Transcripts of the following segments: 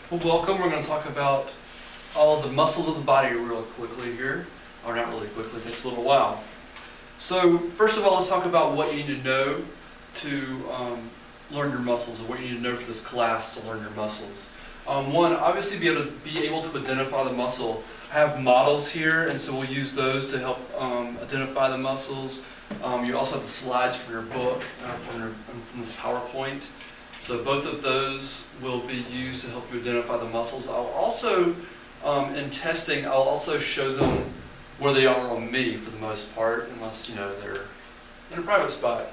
Well, welcome. We're going to talk about all the muscles of the body real quickly here. Or not really quickly, it takes a little while. So, first of all, let's talk about what you need to know to learn your muscles, or what you need to know for this class to learn your muscles. One, obviously be able to identify the muscle. I have models here, and so we'll use those to help identify the muscles. You also have the slides from your book, from this PowerPoint. So both of those will be used to help you identify the muscles. I'll also, in testing, I'll also show them where they are on me for the most part, unless, they're in a private spot.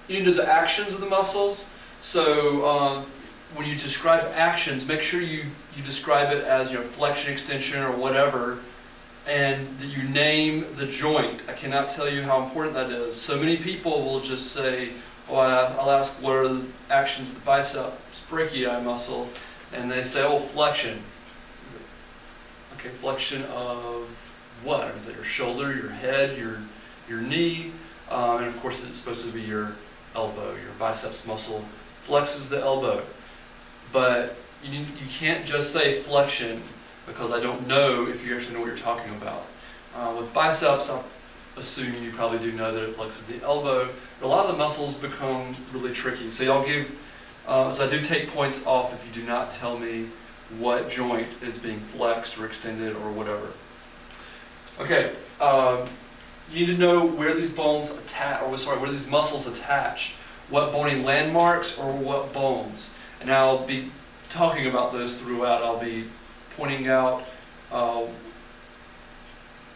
You need to do the actions of the muscles. So when you describe actions, make sure you describe it as flexion, extension, or whatever, and that you name the joint. I cannot tell you how important that is. So many people will just say, I'll ask what are the actions of the biceps brachii muscle, and they say, flexion. Okay, flexion of what? Is that your shoulder, your head, your knee, and of course it's supposed to be your elbow. Your biceps muscle flexes the elbow. But you can't just say flexion, because I don't know if you actually know what you're talking about. With biceps, I'll assume you probably do know that it flexes the elbow. But a lot of the muscles become really tricky. So so I do take points off if you do not tell me what joint is being flexed or extended or whatever. Okay, you need to know where these bones attach, where these muscles attach, what bony landmarks or what bones. And I'll be talking about those throughout. I'll be pointing out,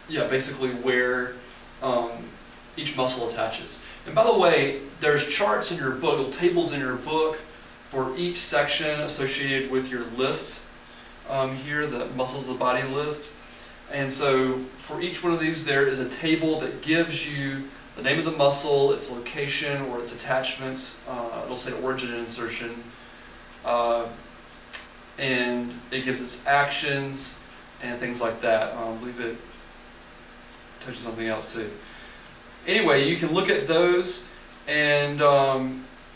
basically where each muscle attaches. And by the way, there's charts in your book, tables in your book for each section associated with your list here, the muscles of the body list. And so for each one of these, there is a table that gives you the name of the muscle, its location, or its attachments. It'll say origin and insertion. And it gives its actions and things like that. I believe it touches something else too. Anyway, you can look at those, and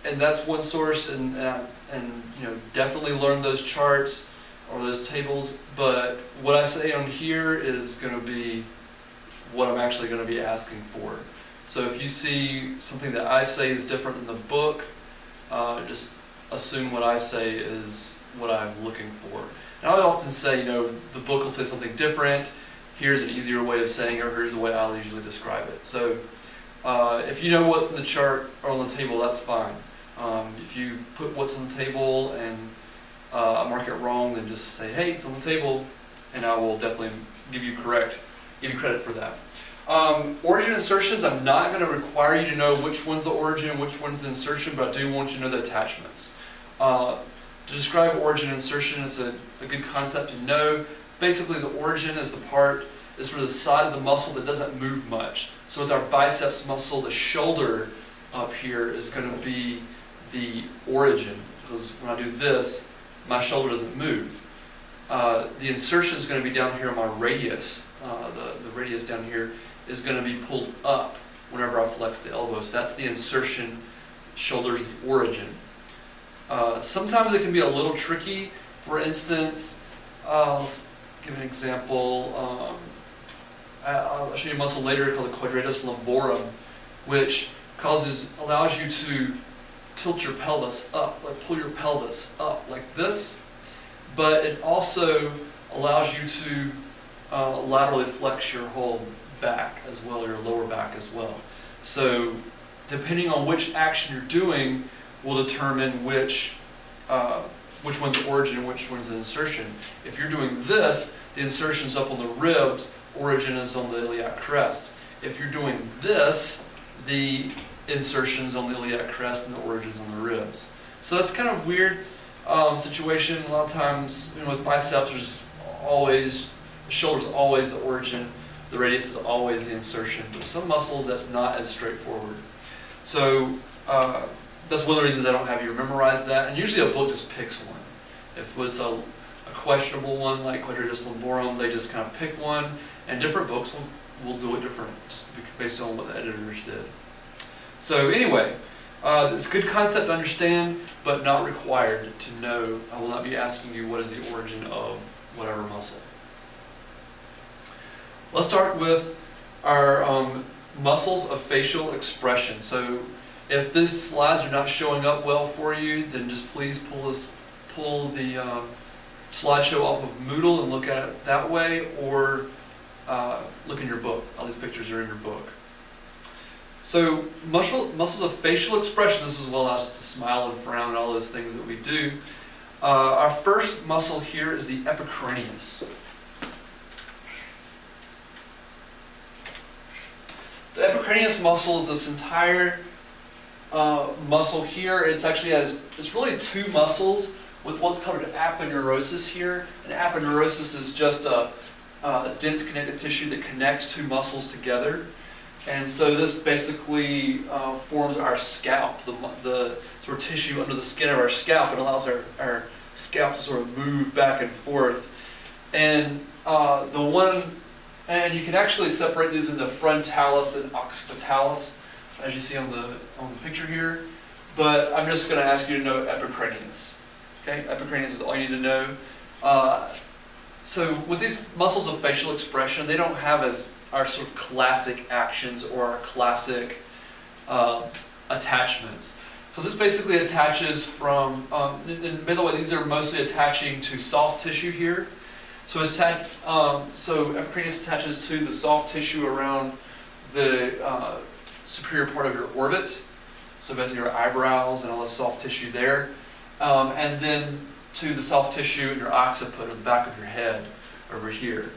that's one source, and definitely learn those charts or those tables. But what I say on here is going to be what I'm actually going to be asking for. So if you see something that I say is different than the book, just assume what I say is what I'm looking for. And I often say, the book will say something different. Here's an easier way of saying it, or here's the way I'll usually describe it. So if you know what's in the chart or on the table, that's fine. If you put what's on the table and I mark it wrong, then just say, hey, it's on the table, and I will definitely give you credit for that. Origin insertions, I'm not going to require you to know which one's the origin and which one's the insertion, but I do want you to know the attachments. To describe origin insertion, it's a good concept to know. Basically, the origin is for the side of the muscle that doesn't move much. So with our biceps muscle, the shoulder up here is going to be the origin, because when I do this, my shoulder doesn't move. The insertion is going to be down here on my radius. The radius down here is going to be pulled up whenever I flex the elbow. So that's the insertion. Shoulder's the origin. Sometimes it can be a little tricky. For instance, I'll give an example. I'll show you a muscle later called the quadratus lumborum, which allows you to tilt your pelvis up, like pull your pelvis up like this, but it also allows you to laterally flex your whole back as well, your lower back as well. So depending on which action you're doing will determine which one's the origin and which one's the insertion. If you're doing this, the insertion's up on the ribs, origin is on the iliac crest. If you're doing this, the insertion's on the iliac crest and the origin's on the ribs. So that's kind of weird situation. A lot of times, with biceps, the shoulder's always the origin, the radius is always the insertion. But some muscles, that's not as straightforward. So that's one of the reasons I don't have you memorize that. And usually a book just picks one. If it was a questionable one like quadratus lumborum, they just kind of pick one. And different books will do it different, just based on what the editors did. So anyway, It's a good concept to understand, but not required to know. I will not be asking you what is the origin of whatever muscle. Let's start with our muscles of facial expression. So if these slides are not showing up well for you, then just please pull the slideshow off of Moodle and look at it that way, or look in your book. All these pictures are in your book. So muscles of facial expression, this is what allows us to smile and frown and all those things that we do. Our first muscle here is the epicranius. The epicranius muscle is this entire muscle here. It's really two muscles with what's called an aponeurosis here. An aponeurosis is just a dense connective tissue that connects two muscles together. And so this basically forms our scalp, the sort of tissue under the skin of our scalp. It allows our scalp to sort of move back and forth. And and you can actually separate these into frontalis and occipitalis, as you see on the picture here. But I'm just going to ask you to know epicranius. Okay, epicranius is all you need to know. So with these muscles of facial expression, they don't have our sort of classic actions or our classic attachments. So this basically attaches from, and by the way, these are mostly attaching to soft tissue here. So epicranius attaches to the soft tissue around the superior part of your orbit. So basically your eyebrows and all the soft tissue there. And then to the soft tissue in your occiput, or the back of your head over here.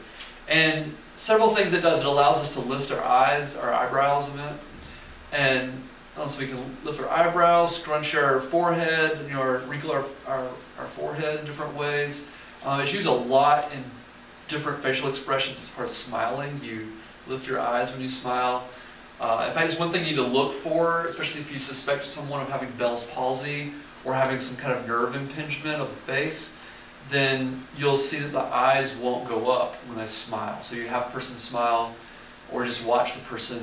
And several things it does. It allows us to lift our eyebrows a bit. And also we can lift our eyebrows, scrunch our forehead, wrinkle our forehead in different ways. It's used a lot in different facial expressions as part of smiling. You lift your eyes when you smile. In fact, it's one thing you need to look for, especially if you suspect someone of having Bell's palsy or having some kind of nerve impingement of the face. Then you'll see that the eyes won't go up when they smile. So you have a person smile, or just watch the person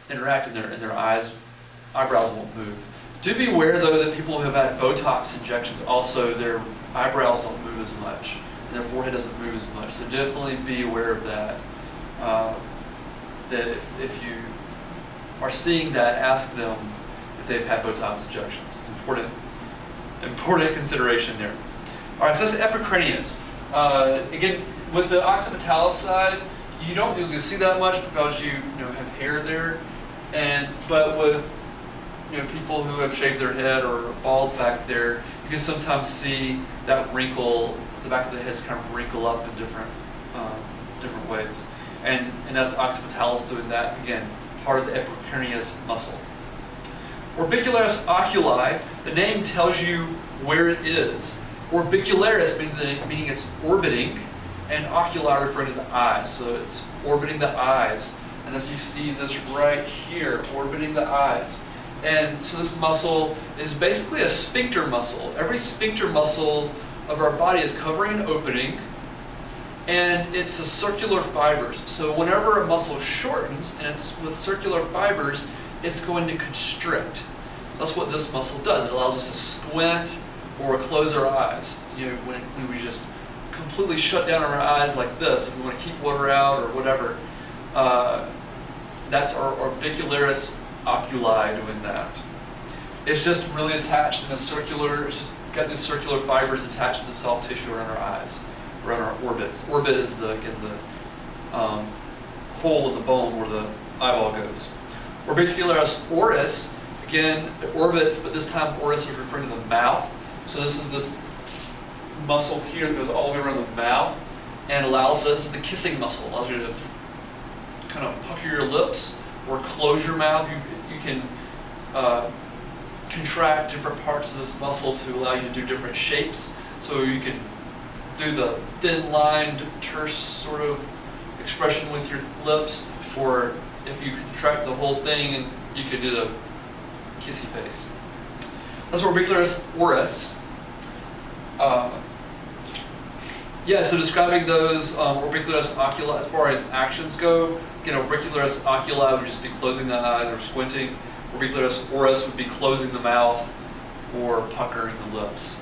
interact, and their eyebrows won't move. Do be aware, though, that people who have had Botox injections also, their eyebrows don't move as much, and their forehead doesn't move as much. So definitely be aware of that. That if you are seeing that, ask them if they've had Botox injections. It's important consideration there. All right, so that's epicranius. Again, with the occipitalis side, you don't usually see that much because you have hair there, but with people who have shaved their head or bald back there, you can sometimes see that wrinkle, the back of the head's kind of wrinkle up in different ways, and that's occipitalis doing that. Again, part of the epicranius muscle. Orbicularis oculi, the name tells you where it is. Orbicularis meaning it's orbiting, and oculi referring to the eyes. So it's orbiting the eyes. And as you see this right here, orbiting the eyes. And so this muscle is basically a sphincter muscle. Every sphincter muscle of our body is covering an opening, and it's a circular fibers. So whenever a muscle shortens and it's with circular fibers, it's going to constrict. So that's what this muscle does. It allows us to squint or close our eyes. When we just completely shut down our eyes like this, if we want to keep water out or whatever, that's our orbicularis oculi doing that. It's just really attached in it's just got these circular fibers attached to the soft tissue around our eyes, around our orbits. Orbit is the hole in the bone where the eyeball goes. Orbicularis oris, again, it orbits, but this time oris is referring to the mouth. So this is this muscle here that goes all the way around the mouth and allows us, the kissing muscle, allows you to kind of pucker your lips or close your mouth. You can contract different parts of this muscle to allow you to do different shapes. So you can do the thin-lined, terse sort of expression with your lips, or if you contract the whole thing, and you could do the kissy face. That's orbicularis oris. So describing those orbicularis oculi as far as actions go, orbicularis oculi would just be closing the eyes or squinting. Orbicularis oris would be closing the mouth or puckering the lips.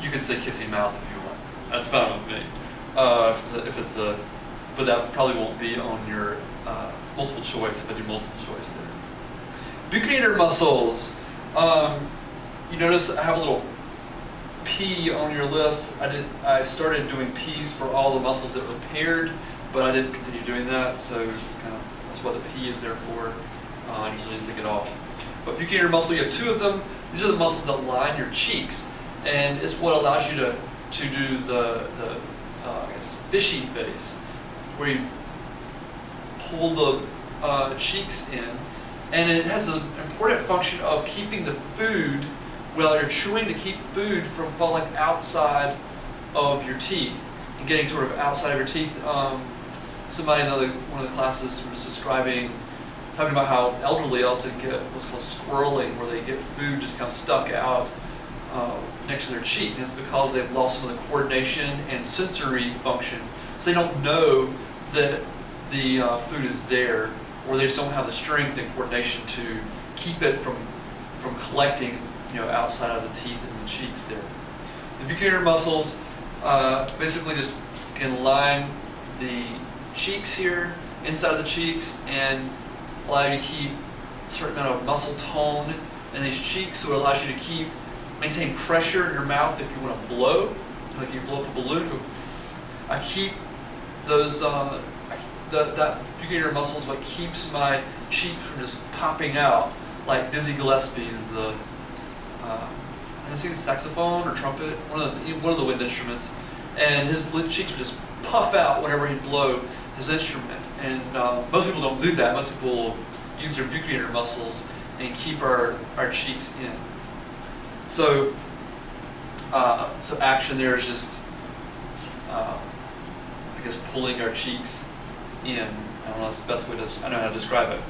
You can say kissing mouth if you want. That's fine with me. But that probably won't be on your multiple choice if I do multiple choice there. Buccinator muscles. You notice I have a little P on your list. I started doing P's for all the muscles that were paired, but I didn't continue doing that, so that's what the P is there for. I usually need to take it off. But buccinator muscle, you have two of them. These are the muscles that line your cheeks, and it's what allows you to do the I guess fishy face, where you pull the cheeks in, and it has an important function of keeping the food, while you're chewing, to keep food from falling outside of your teeth and getting sort of outside of your teeth. Somebody in one of the classes was talking about how elderly often get what's called squirreling, where they get food just kind of stuck out next to their cheek. And it's because they've lost some of the coordination and sensory function, so they don't know that the food is there, or they just don't have the strength and coordination to keep it from collecting, outside of the teeth and the cheeks there. The buccinator muscles basically just can line the cheeks here, inside of the cheeks, and allow you to keep a certain amount of muscle tone in these cheeks, so it allows you to maintain pressure in your mouth if you want to blow, like you blow up a balloon. I keep those, that buccinator muscle is what keeps my cheeks from just popping out, like Dizzy Gillespie is I think it's saxophone or trumpet, one of the wind instruments, and his cheeks would just puff out whenever he'd blow his instrument. And most people don't do that. Most people use their buccinator muscles and keep our cheeks in. So action there is just, I guess, pulling our cheeks in. I don't know, that's the best way I know how to describe it.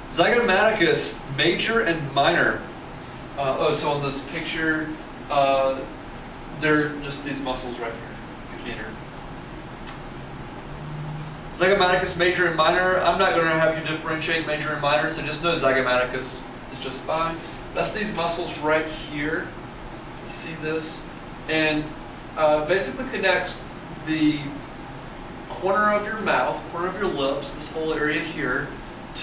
Zygomaticus, major and minor. So on this picture, they're just these muscles right here. Zygomaticus, major and minor. I'm not going to have you differentiate major and minor, so just know zygomaticus is just fine. That's these muscles right here. You see this? And basically connects the corner of your mouth, corner of your lips, this whole area here,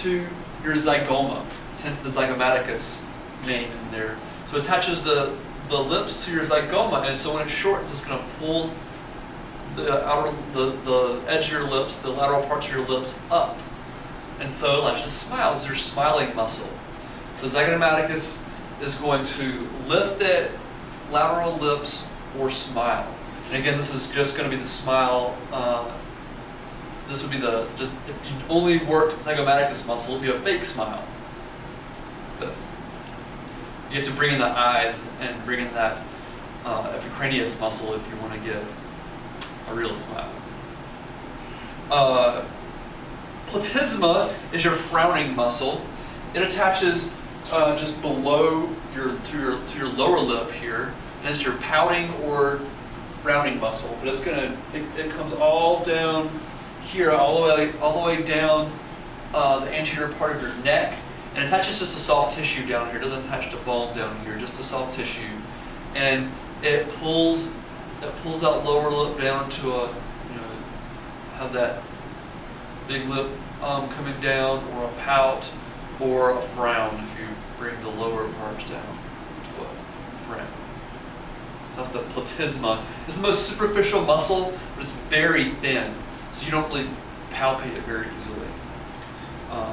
to your zygoma, hence the zygomaticus name in there. So it attaches the lips to your zygoma, and so when it shortens, it's going to pull the edge of your lips, the lateral parts of your lips up. And so it allows you to smile. It's your smiling muscle. So zygomaticus is going to lift that lateral lips or smile. And again, this is just going to be the smile. This would be if you only worked zygomaticus muscle, it would be a fake smile. This. You have to bring in the eyes and bring in that epicranius muscle if you want to get a real smile. Platysma is your frowning muscle. It attaches just below to your lower lip here, and it's your pouting or frowning muscle. But it comes all down here, all the way down the anterior part of your neck, and it attaches just to soft tissue down here. It doesn't attach to bone down here, just to soft tissue, and it pulls that lower lip down to have that big lip coming down, or a pout, or a frown if you bring the lower parts down to a frown. That's the platysma. It's the most superficial muscle, but it's very thin, so you don't really palpate it very easily.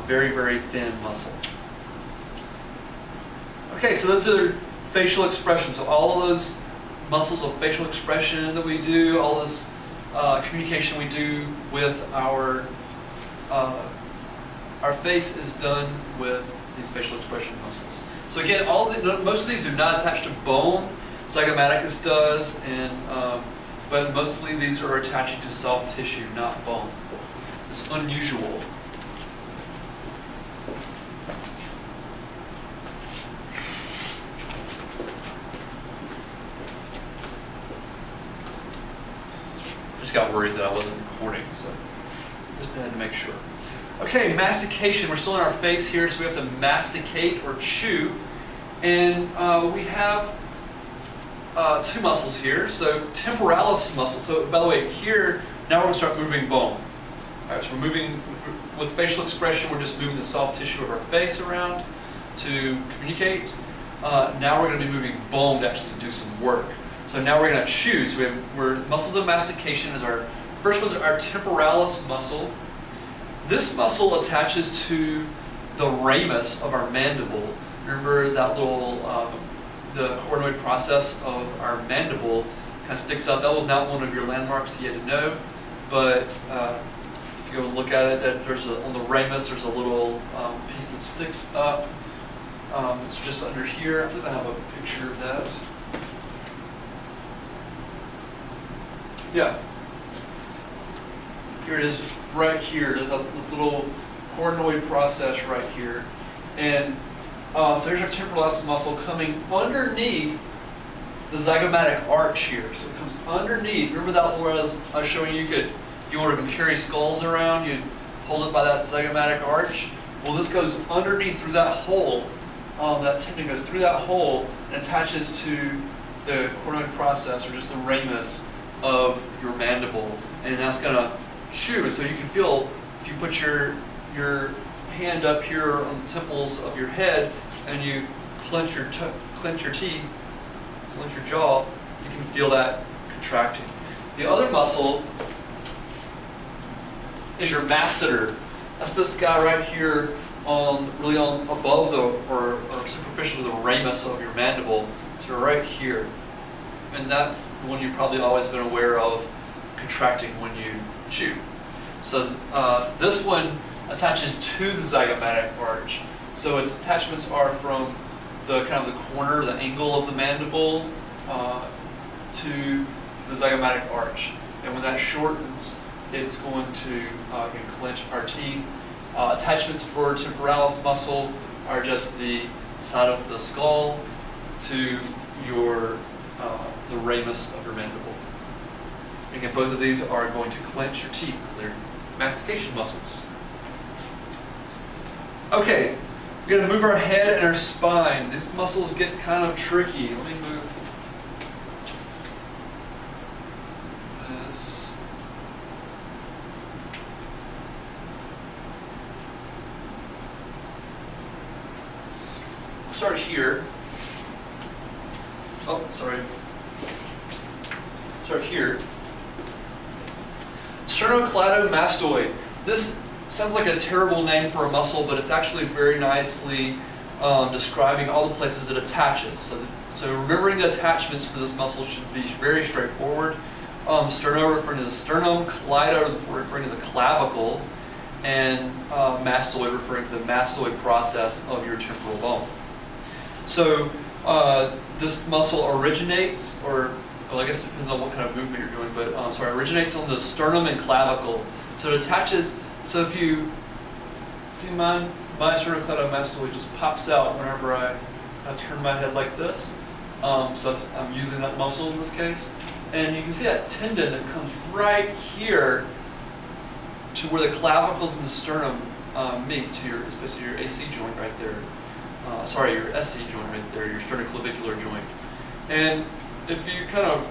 Very, very thin muscle. Okay, so those are facial expressions. So all of those muscles of facial expression that we do, all this communication we do with our face is done with these facial expression muscles. So again, most of these do not attach to bone. Zygomaticus does, but mostly these are attaching to soft tissue, not bone. It's unusual. Just got worried that I wasn't recording, so just had to make sure. Okay, mastication. We're still in our face here, so we have to masticate or chew. And we have two muscles here. So temporalis muscle. So by the way, here, now we're going to start moving bone. All right, so we're moving, with facial expression, we're just moving the soft tissue of our face around to communicate. Now we're going to be moving bone to actually do some work. So now we're going to chew. So we're muscles of mastication is our first one's our temporalis muscle. This muscle attaches to the ramus of our mandible. Remember that little the coronoid process of our mandible kind of sticks up. That was not one of your landmarks that you had to know, but if you go look at it, that there's on the ramus there's a little piece that sticks up. It's just under here. I believe I have a picture of that. Yeah. Here it is, right here. There's this little coronoid process right here. And so here's our temporalis muscle coming underneath the zygomatic arch here. So it comes underneath. Remember that where I was showing you if you wanted to carry skulls around, you'd hold it by that zygomatic arch? Well, this goes underneath through that hole. That tendon goes through that hole and attaches to the coronoid process, or just the ramus of your mandible. And that's going to chew. So you can feel, if you put your hand up here on the temples of your head and you clench your teeth, clench your jaw, you can feel that contracting. The other muscle is your masseter. That's this guy right here really on above or superficial to the ramus of your mandible. So right here. And that's the one you've probably always been aware of contracting when you chew. So this one attaches to the zygomatic arch. So its attachments are from the kind of the corner, the angle of the mandible to the zygomatic arch. And when that shortens, it's going to clench our teeth. Attachments for temporalis muscle are just the side of the skull to your the ramus of your mandible. Again, both of these are going to clench your teeth because they're mastication muscles. Okay, we're going to move our head and our spine. These muscles get kind of tricky. Let me move this. We'll start here. Oh, sorry. Start here. Sternocleidomastoid. This sounds like a terrible name for a muscle, but it's actually very nicely describing all the places it attaches. So remembering the attachments for this muscle should be very straightforward. Sterno referring to the sternum, cleido referring to the clavicle, and mastoid referring to the mastoid process of your temporal bone. So this muscle originates, or well, I guess it depends on what kind of movement you're doing, but originates on the sternum and clavicle. So it attaches. So if you see my sternocleidomastoid just pops out whenever I turn my head like this. So I'm using that muscle in this case, and you can see that tendon that comes right here to where the clavicles and the sternum meet to especially your AC joint right there. Your SC joint right there, your sternoclavicular joint. And if you kind of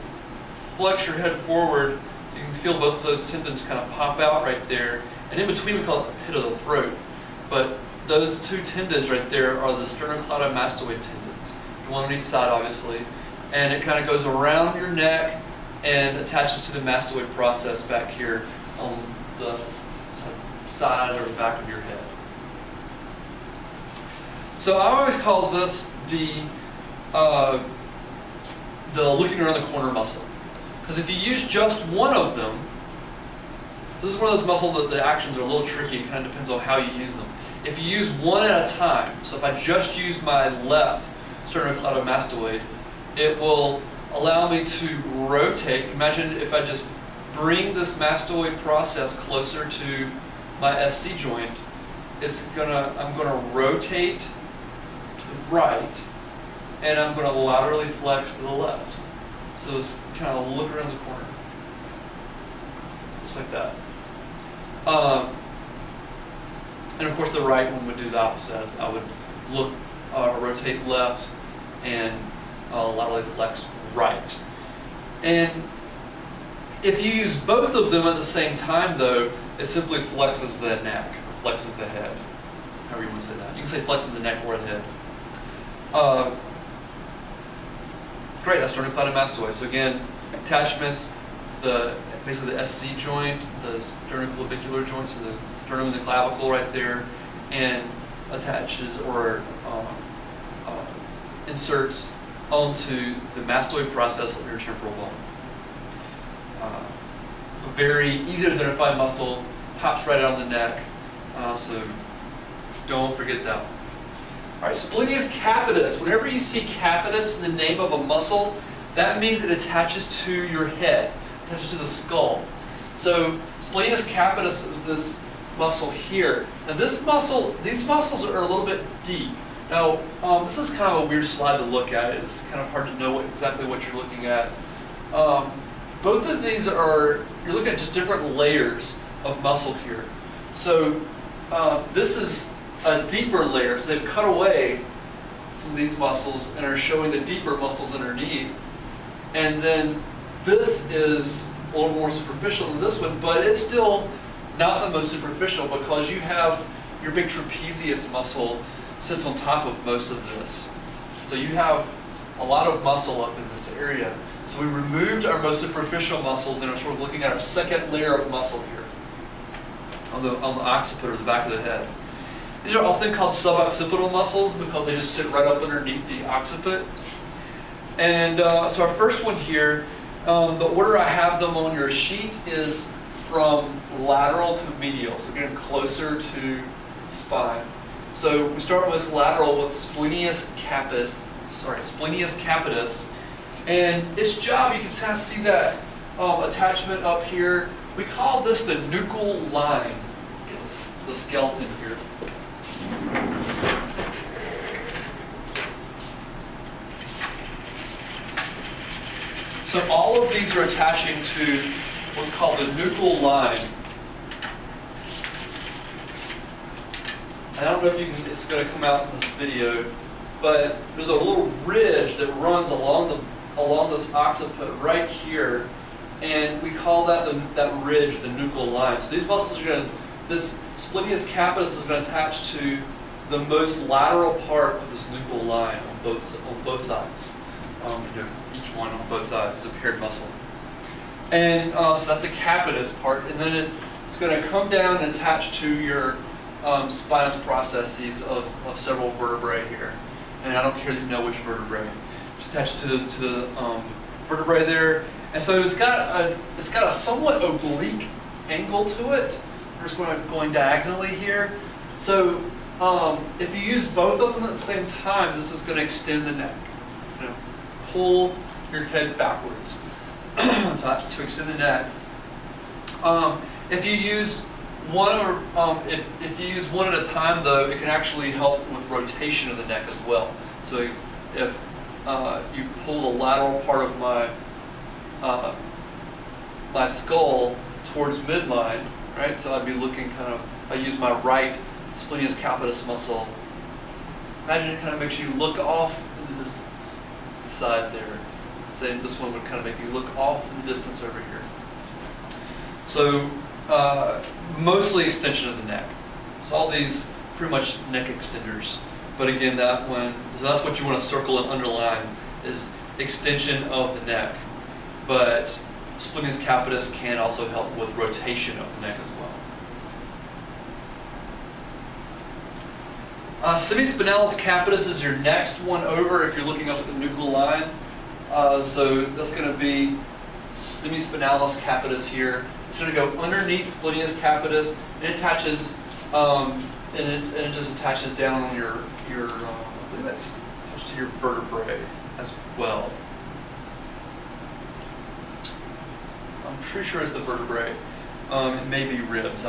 flex your head forward, you can feel both of those tendons kind of pop out right there. And in between, we call it the pit of the throat. But those two tendons right there are the sternocleidomastoid tendons, one on each side, obviously. And it kind of goes around your neck and attaches to the mastoid process back here on the side or the back of your head. So I always call this the looking around the corner muscle. Because if you use just one of them, this is one of those muscles that the actions are a little tricky. It kind of depends on how you use them. If you use one at a time, so if I just use my left sternocleidomastoid, it will allow me to rotate. Imagine if I just bring this mastoid process closer to my SC joint, I'm gonna rotate to the right, and I'm gonna laterally flex to the left. So it's kind of look around the corner, just like that. And of course the right one would do the opposite. I would look, rotate left and laterally flex right. And if you use both of them at the same time though, it simply flexes the neck, or flexes the head, however you want to say that. You can say flexing the neck or the head. Great, that's sternocleidomastoid. So again, attachments, basically the SC joint, the sternoclavicular joint, so the sternum and the clavicle right there, and attaches or inserts onto the mastoid process of your temporal bone. A very easy to identify muscle, pops right out on the neck, so don't forget that. All right, splenius capitis. Whenever you see capitis in the name of a muscle, that means it attaches to your head, attaches to the skull. So splenius capitis is this muscle here. Now these muscles are a little bit deep. Now this is kind of a weird slide to look at. It's kind of hard to know exactly what you're looking at. Both of these you're looking at just different layers of muscle here. So this is a deeper layer, so they've cut away some of these muscles and are showing the deeper muscles underneath. And then this is a little more superficial than this one, but it's still not the most superficial because you have your big trapezius muscle sits on top of most of this. So you have a lot of muscle up in this area. So we removed our most superficial muscles and are sort of looking at our second layer of muscle here on the occiput or the back of the head. These are often called suboccipital muscles because they just sit right up underneath the occiput. And so our first one here, the order I have them on your sheet is from lateral to medial, so getting closer to spine. So we start with lateral with splenius capitis, and its job, you can kind of see that attachment up here. We call this the nuchal line. Get the skeleton here. So all of these are attaching to what's called the nuchal line. I don't know if you can, it's going to come out in this video, but there's a little ridge that runs along this occiput right here, and we call that ridge the nuchal line. So these muscles are going to, this splenius capitis is going to attach to the most lateral part of this nuchal line on both sides. Each one on both sides is a paired muscle. And so that's the capitis part, and then it's going to come down and attach to your spinous processes of several vertebrae here. And I don't care that you know which vertebrae. Just attach to the vertebrae there. And so it's got a somewhat oblique angle to it. We're just going diagonally here. So if you use both of them at the same time, this is going to extend the neck. It's going to pull your head backwards to extend the neck. If you use one if you use one at a time, though, it can actually help with rotation of the neck as well. So if you pull the lateral part of my skull towards midline, right? So I'd be looking I use my right splenius capitis muscle. Imagine it kind of makes you look off in the distance, the side there. Say this one would kind of make you look off in the distance over here. So mostly extension of the neck. So all these pretty much neck extenders. But again, that one, so that's what you want to circle and underline is extension of the neck. But splenius capitis can also help with rotation of the neck as well. Semispinalis capitis is your next one over if you're looking up at the nuchal line. So that's going to be semispinalis capitis here. It's going to go underneath splenius capitis. It attaches, and it just attaches down on your I believe that's attached to your vertebrae as well. I'm pretty sure it's the vertebrae. It may be ribs.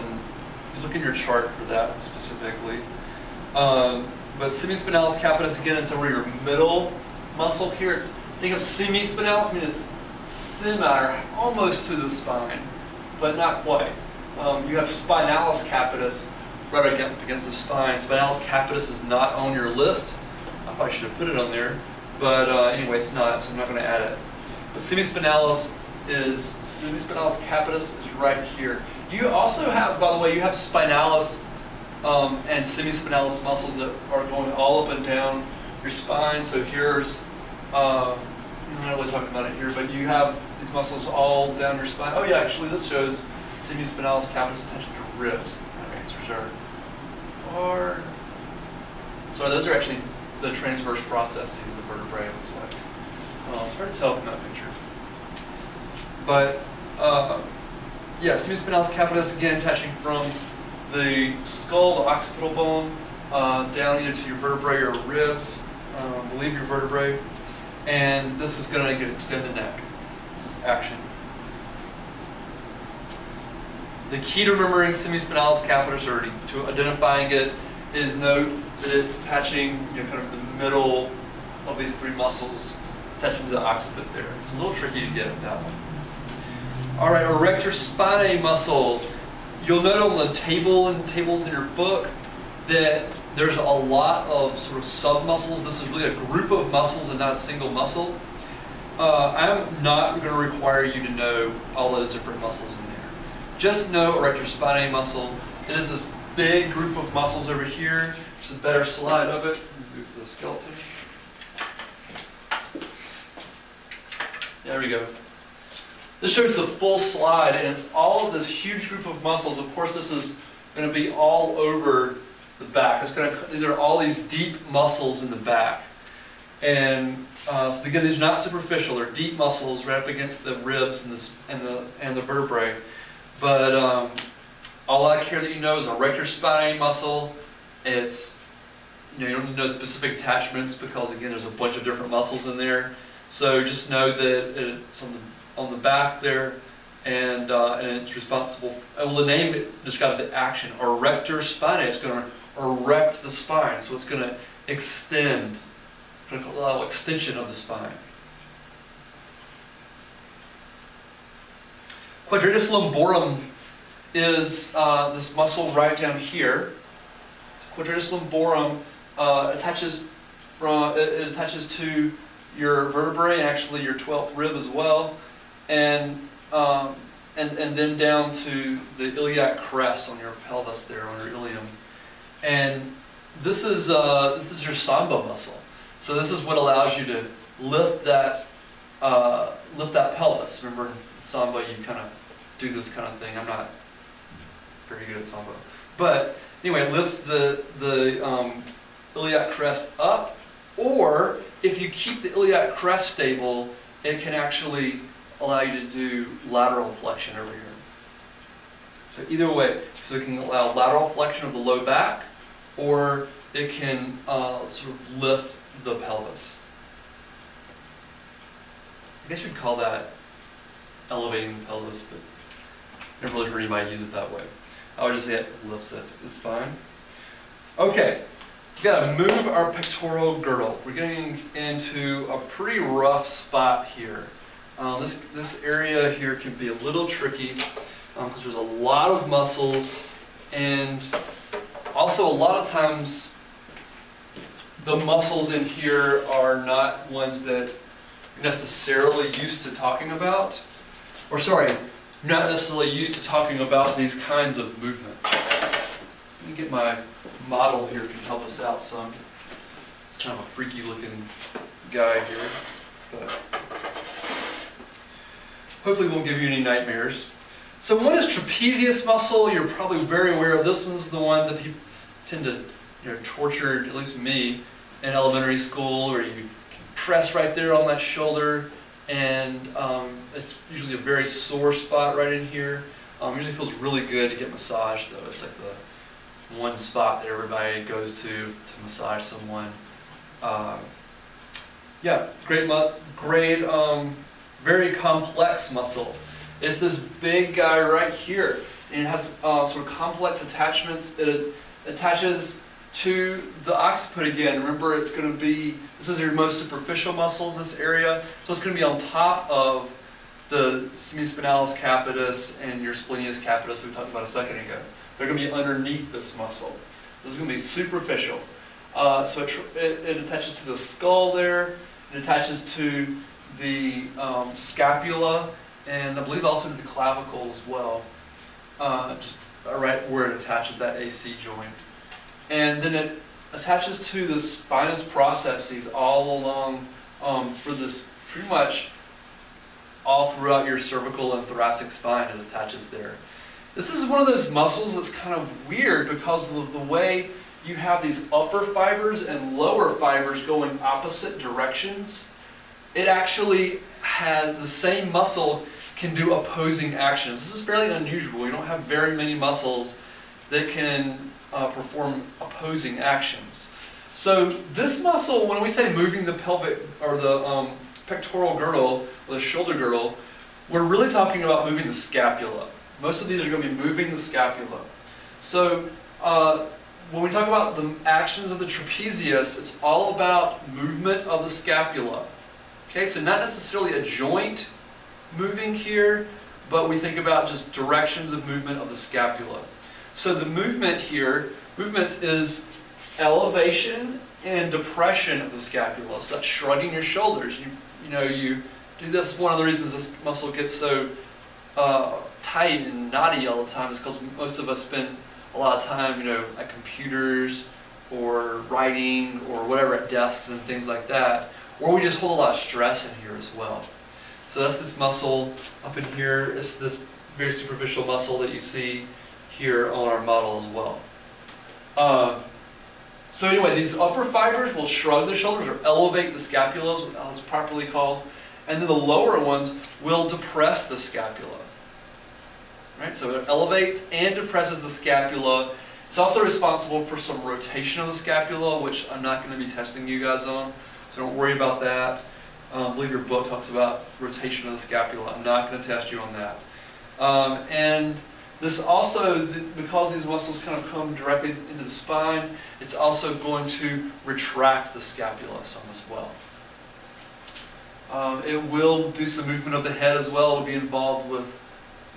Look in your chart for that specifically. But semispinalis capitis, again, it's over your middle muscle here. Think of semispinalis, I mean it's semi, or almost to the spine, but not quite. You have spinalis capitis, right against the spine. Spinalis capitis is not on your list. I probably should have put it on there, but anyway, it's not, so I'm not going to add it. The semispinalis capitis is right here. You also have, by the way, you have spinalis and semispinalis muscles that are going all up and down your spine. So here's, I'm not really talking about it here, but you have these muscles all down your spine. Oh yeah, actually this shows semispinalis capitis attention to ribs. My answers are, sorry, those are actually the transverse processes of the vertebrae, it looks like. It's hard to tell from that picture. But, yeah, semispinalis capitis, again, attaching from the skull, the occipital bone, down either to your vertebrae or ribs, I believe your vertebrae. And this is going to extend the neck. This is action. The key to remembering semispinalis capitis, or to identifying it, is note that it's attaching, kind of the middle of these three muscles, attaching to the occiput there. It's a little tricky to get that one. All right, erector spinae muscle. You'll note on the tables in your book that there's a lot of sort of sub-muscles. This is really a group of muscles and not a single muscle. I'm not going to require you to know all those different muscles in there. Just know erector spinae muscle. It is this big group of muscles over here. There's a better slide of it. Move the skeleton. There we go. This shows the full slide, and it's all of this huge group of muscles. Of course, this is going to be all over the back. These are all these deep muscles in the back. And so again, these are not superficial. They're deep muscles right up against the ribs and the vertebrae. But all I care that you know is erector spinae muscle. It's, you don't need to know specific attachments because, again, there's a bunch of different muscles in there. So just know that it's on the back there, and it's responsible. Well, the name describes the action. Erector spinae. It's going to erect the spine, so it's going to extend. It's going to allow extension of the spine. Quadratus lumborum is this muscle right down here. Quadratus lumborum attaches to your vertebrae, and actually your 12th rib as well, and then down to the iliac crest on your pelvis there, on your ilium. And this is your samba muscle. So this is what allows you to lift that pelvis. Remember, in samba you kind of do this kind of thing. I'm not very good at samba, but anyway, it lifts the iliac crest up. Or if you keep the iliac crest stable, it can actually allow you to do lateral flexion over here. So either way, so it can allow lateral flexion of the low back, or it can sort of lift the pelvis. I guess you'd call that elevating the pelvis, but I've never really heard anybody use it that way. I would just say it lifts it. It's fine. Okay. We've got to move our pectoral girdle. We're getting into a pretty rough spot here. This area here can be a little tricky because there's a lot of muscles, and also a lot of times the muscles in here are not ones that you're necessarily used to talking about. Or sorry, not necessarily used to talking about these kinds of movements. So let me get my model here can help us out some. It's kind of a freaky looking guy here, but hopefully won't give you any nightmares. So one is trapezius muscle. You're probably very aware of. This one's the one that people tend to torture, at least me, in elementary school, where you press right there on that shoulder, and it's usually a very sore spot right in here. Usually feels really good to get massaged though. It's like the one spot that everybody goes to massage someone. Yeah, great, very complex muscle. It's this big guy right here, and it has sort of complex attachments. It attaches to the occiput again. Remember, it's going to be, this is your most superficial muscle in this area, so it's going to be on top of the semispinalis capitis and your splenius capitis we talked about a second ago. They're going to be underneath this muscle. This is going to be superficial. So it attaches to the skull there. It attaches to the scapula, and I believe also to the clavicle as well. Just right where it attaches that AC joint. And then it attaches to the spinous processes all along for this pretty much all throughout your cervical and thoracic spine. It attaches there. This is one of those muscles that's kind of weird because of the way you have these upper fibers and lower fibers going opposite directions. It actually has the same muscle can do opposing actions. This is fairly unusual. You don't have very many muscles that can perform opposing actions. So this muscle, when we say moving the pelvic or the pectoral girdle or the shoulder girdle, we're really talking about moving the scapula. Most of these are going to be moving the scapula. So when we talk about the actions of the trapezius, it's all about movement of the scapula. Okay, so not necessarily a joint moving here, but we think about just directions of movement of the scapula. So the movement here, movements is elevation and depression of the scapula. So that's shrugging your shoulders. You do this. One of the reasons this muscle gets so tight and knotty all the time is because most of us spend a lot of time, at computers or writing or whatever at desks and things like that, or we just hold a lot of stress in here as well. So that's this muscle up in here. It's this very superficial muscle that you see here on our model as well. So anyway, these upper fibers will shrug the shoulders or elevate the scapula, is how it's properly called. And then the lower ones will depress the scapula. Right? So it elevates and depresses the scapula. It's also responsible for some rotation of the scapula, which I'm not going to be testing you guys on. So don't worry about that. I believe your book talks about rotation of the scapula. I'm not going to test you on that. And this also, because these muscles kind of come directly into the spine, it's also going to retract the scapula some as well. It will do some movement of the head as well. It'll be involved with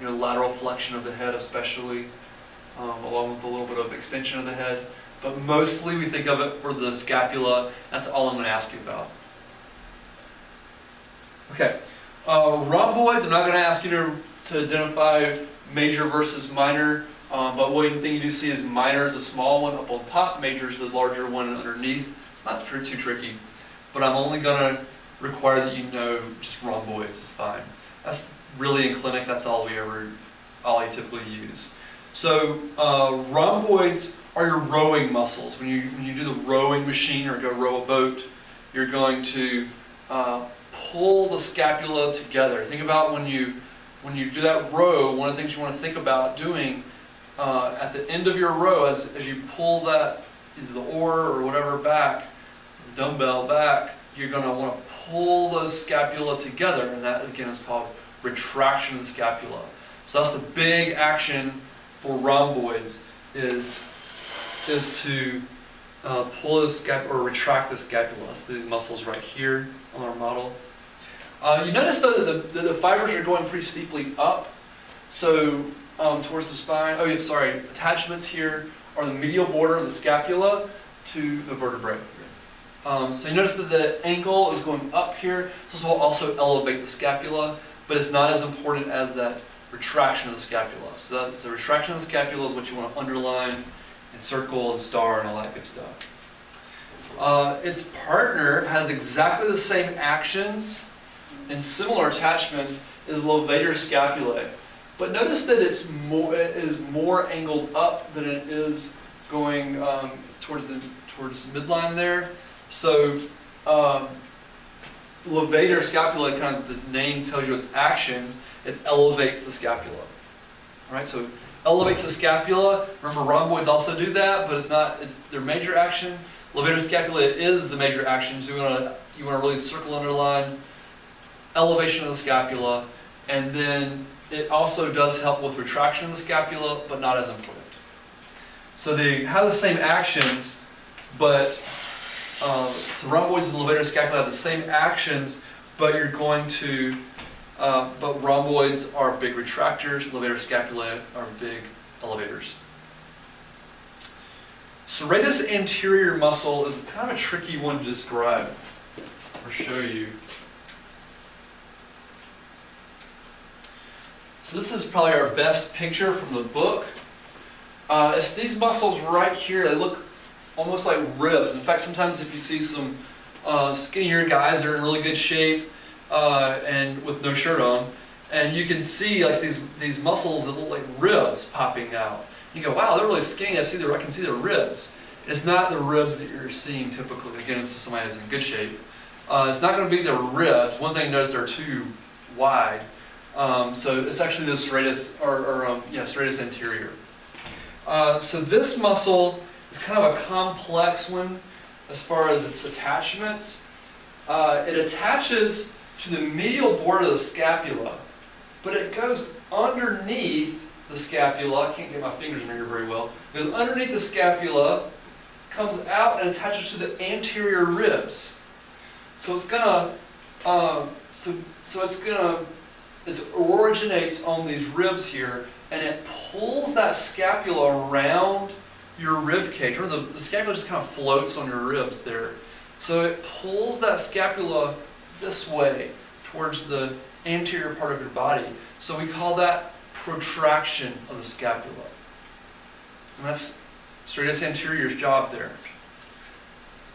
lateral flexion of the head especially, along with a little bit of extension of the head. But mostly we think of it for the scapula. That's all I'm going to ask you about. Okay. Rhomboids, I'm not going to ask you to identify major versus minor, but one thing you do see is minor is a small one up on top, major is the larger one underneath. It's not too tricky, but I'm only going to require that you know just rhomboids is fine. That's really in clinic, that's all I typically use. So rhomboids are your rowing muscles. When you do the rowing machine or go row a boat, you're going to pull the scapula together. Think about when you do that row, one of the things you want to think about doing at the end of your row, as you pull that, either the oar or whatever back, the dumbbell back, you're going to want to pull the scapula together, and that again is called retraction of the scapula. So that's the big action for rhomboids is to pull the scapula or retract the scapula. So these muscles right here on our model. You notice though that the fibers are going pretty steeply up, so towards the spine. Oh yeah, sorry. Attachments here are the medial border of the scapula to the vertebrae. So you notice that the angle is going up here. So this will also elevate the scapula, but it's not as important as that retraction of the scapula. So that's the retraction of the scapula is what you want to underline and circle and star and all that good stuff. Its partner has exactly the same actions and similar attachments as levator scapulae. But notice that it is more angled up than it is going towards midline there. So levator scapulae, kind of the name tells you its actions. It elevates the scapula. All right, so it elevates the scapula. Remember, rhomboids also do that, but it's not. It's their major action. Levator scapulae is the major action. So you want to really circle, underline elevation of the scapula, and then it also does help with retraction of the scapula, but not as important. So they have the same actions, but so rhomboids and levator scapulae have the same actions, but you're going to, but rhomboids are big retractors, levator scapulae are big elevators. Serratus anterior muscle is kind of a tricky one to describe or show you. So this is probably our best picture from the book. It's these muscles right here. They look almost like ribs. In fact, sometimes if you see some skinnier guys that are in really good shape and with no shirt on, and you can see like these muscles that look like ribs popping out. You go, wow, they're really skinny. I can see their ribs. It's not the ribs that you're seeing typically. Again, it's just somebody that's in good shape. It's not going to be their ribs. One thing to notice, they're too wide. So it's actually the serratus, serratus anterior. So this muscle is kind of a complex one as far as its attachments. It attaches to the medial border of the scapula, but it goes underneath the scapula. I can't get my fingers in here very well. It goes underneath the scapula, comes out and attaches to the anterior ribs. So it's gonna, it originates on these ribs here, and it pulls that scapula around your rib cage. Remember, the scapula just kind of floats on your ribs there. So it pulls that scapula this way towards the anterior part of your body. So we call that protraction of the scapula. And that's serratus anterior's job there.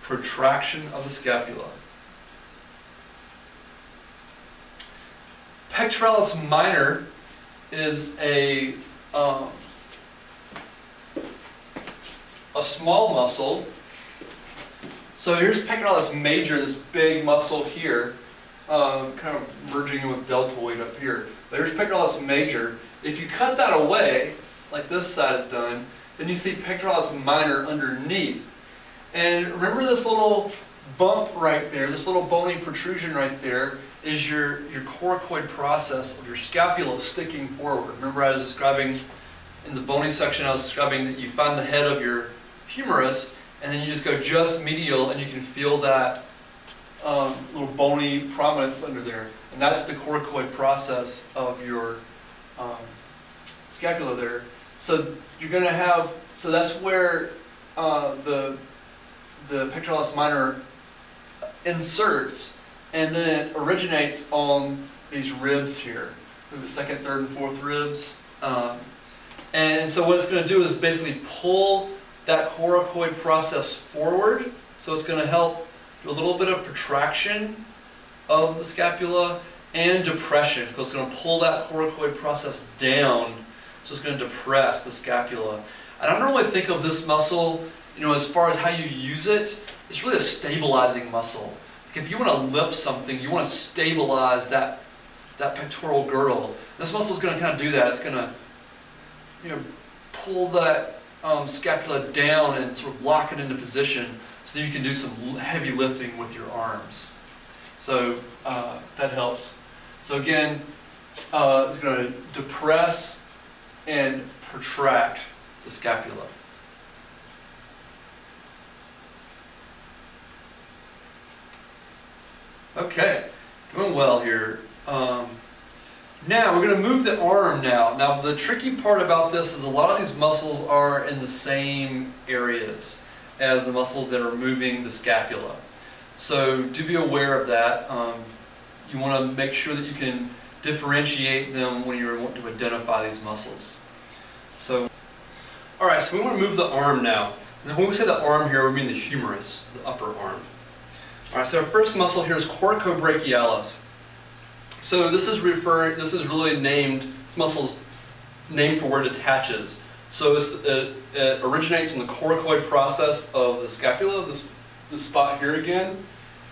Protraction of the scapula. Pectoralis minor is a small muscle. So here's pectoralis major, this big muscle here, kind of merging in with deltoid up here. There's pectoralis major. If you cut that away, like this side is done, then you see pectoralis minor underneath. And remember this little bump right there, this little bony protrusion right there, is your coracoid process of your scapula sticking forward. Remember I was describing, in the bony section, I was describing that you find the head of your humerus, and then you just go just medial, and you can feel that little bony prominence under there. And that's the coracoid process of your scapula there. So you're going to have, so that's where the pectoralis minor inserts, and then it originates on these ribs here, the second, third, and fourth ribs. And so what it's going to do is basically pull that coracoid process forward. So it's going to help do a little bit of protraction of the scapula and depression, because it's going to pull that coracoid process down. So it's going to depress the scapula. And I don't really think of this muscle, as far as how you use it, it's really a stabilizing muscle. Like if you want to lift something, you want to stabilize that pectoral girdle. This muscle is going to kind of do that. It's going to, pull that scapula down and sort of lock it into position so that you can do some heavy lifting with your arms. So that helps. So again, it's going to depress and protract the scapula. Okay, doing well here. Now we're going to move the arm now. Now the tricky part about this is a lot of these muscles are in the same areas as the muscles that are moving the scapula. So do be aware of that. You want to make sure that you can differentiate them when you want to identify these muscles. So, all right, so we want to move the arm now. And when we say the arm here, we mean the humerus, the upper arm. All right, so our first muscle here is coracobrachialis. So this is really named, this muscle's named for where it attaches. So it originates in the coracoid process of the scapula, this spot here again,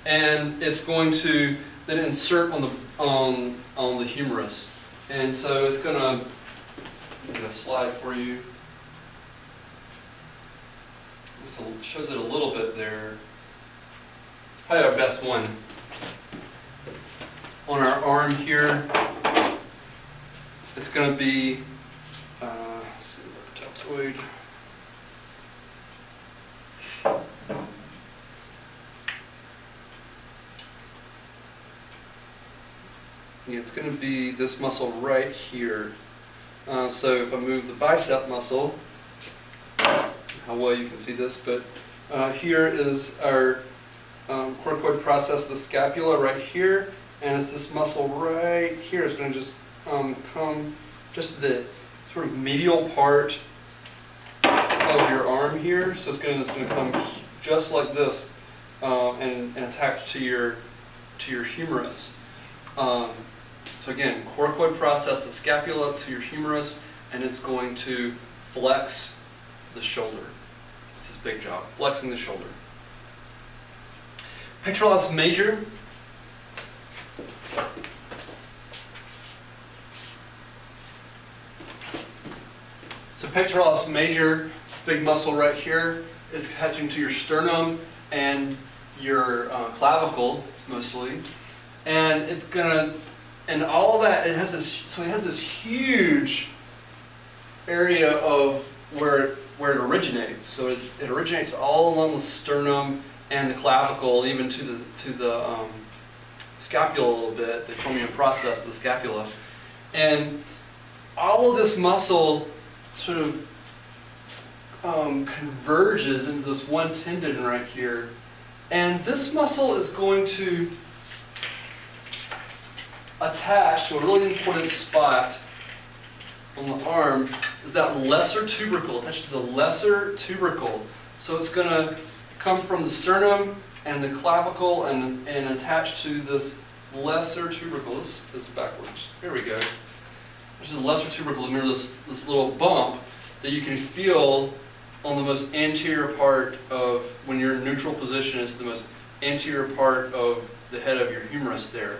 and it's going to then insert on the humerus. And so it's going to, I'm going to slide for you. This shows it a little bit there. It's probably our best one. On our arm here, it's going to be, let's see, deltoid. Yeah, it's going to be this muscle right here. So if I move the bicep muscle, how well you can see this, but here is our coracoid process of the scapula right here, and it's this muscle right here. It's going to just come just the sort of medial part of your arm here. So it's going to come just like this and attach to your humerus. So again, coracoid process of scapula to your humerus, and it's going to flex the shoulder. It's this big job, flexing the shoulder. Pectoralis major. So pectoralis major, this big muscle right here, is attaching to your sternum and your clavicle mostly, and it's gonna, and all that, it has this, so it has this huge area of where it originates. So it originates all along the sternum and the clavicle, even to the scapula a little bit, the acromion process of the scapula, and all of this muscle sort of converges into this one tendon right here, and this muscle is going to attach to a really important spot on the arm, is that lesser tubercle, attached to the lesser tubercle. So it's going to come from the sternum and the clavicle and attach to this lesser tubercle. This is backwards. Here we go. There's a lesser tubercle. Remember this little bump that you can feel on the most anterior part of, when you're in neutral position, it's the most anterior part of the head of your humerus there.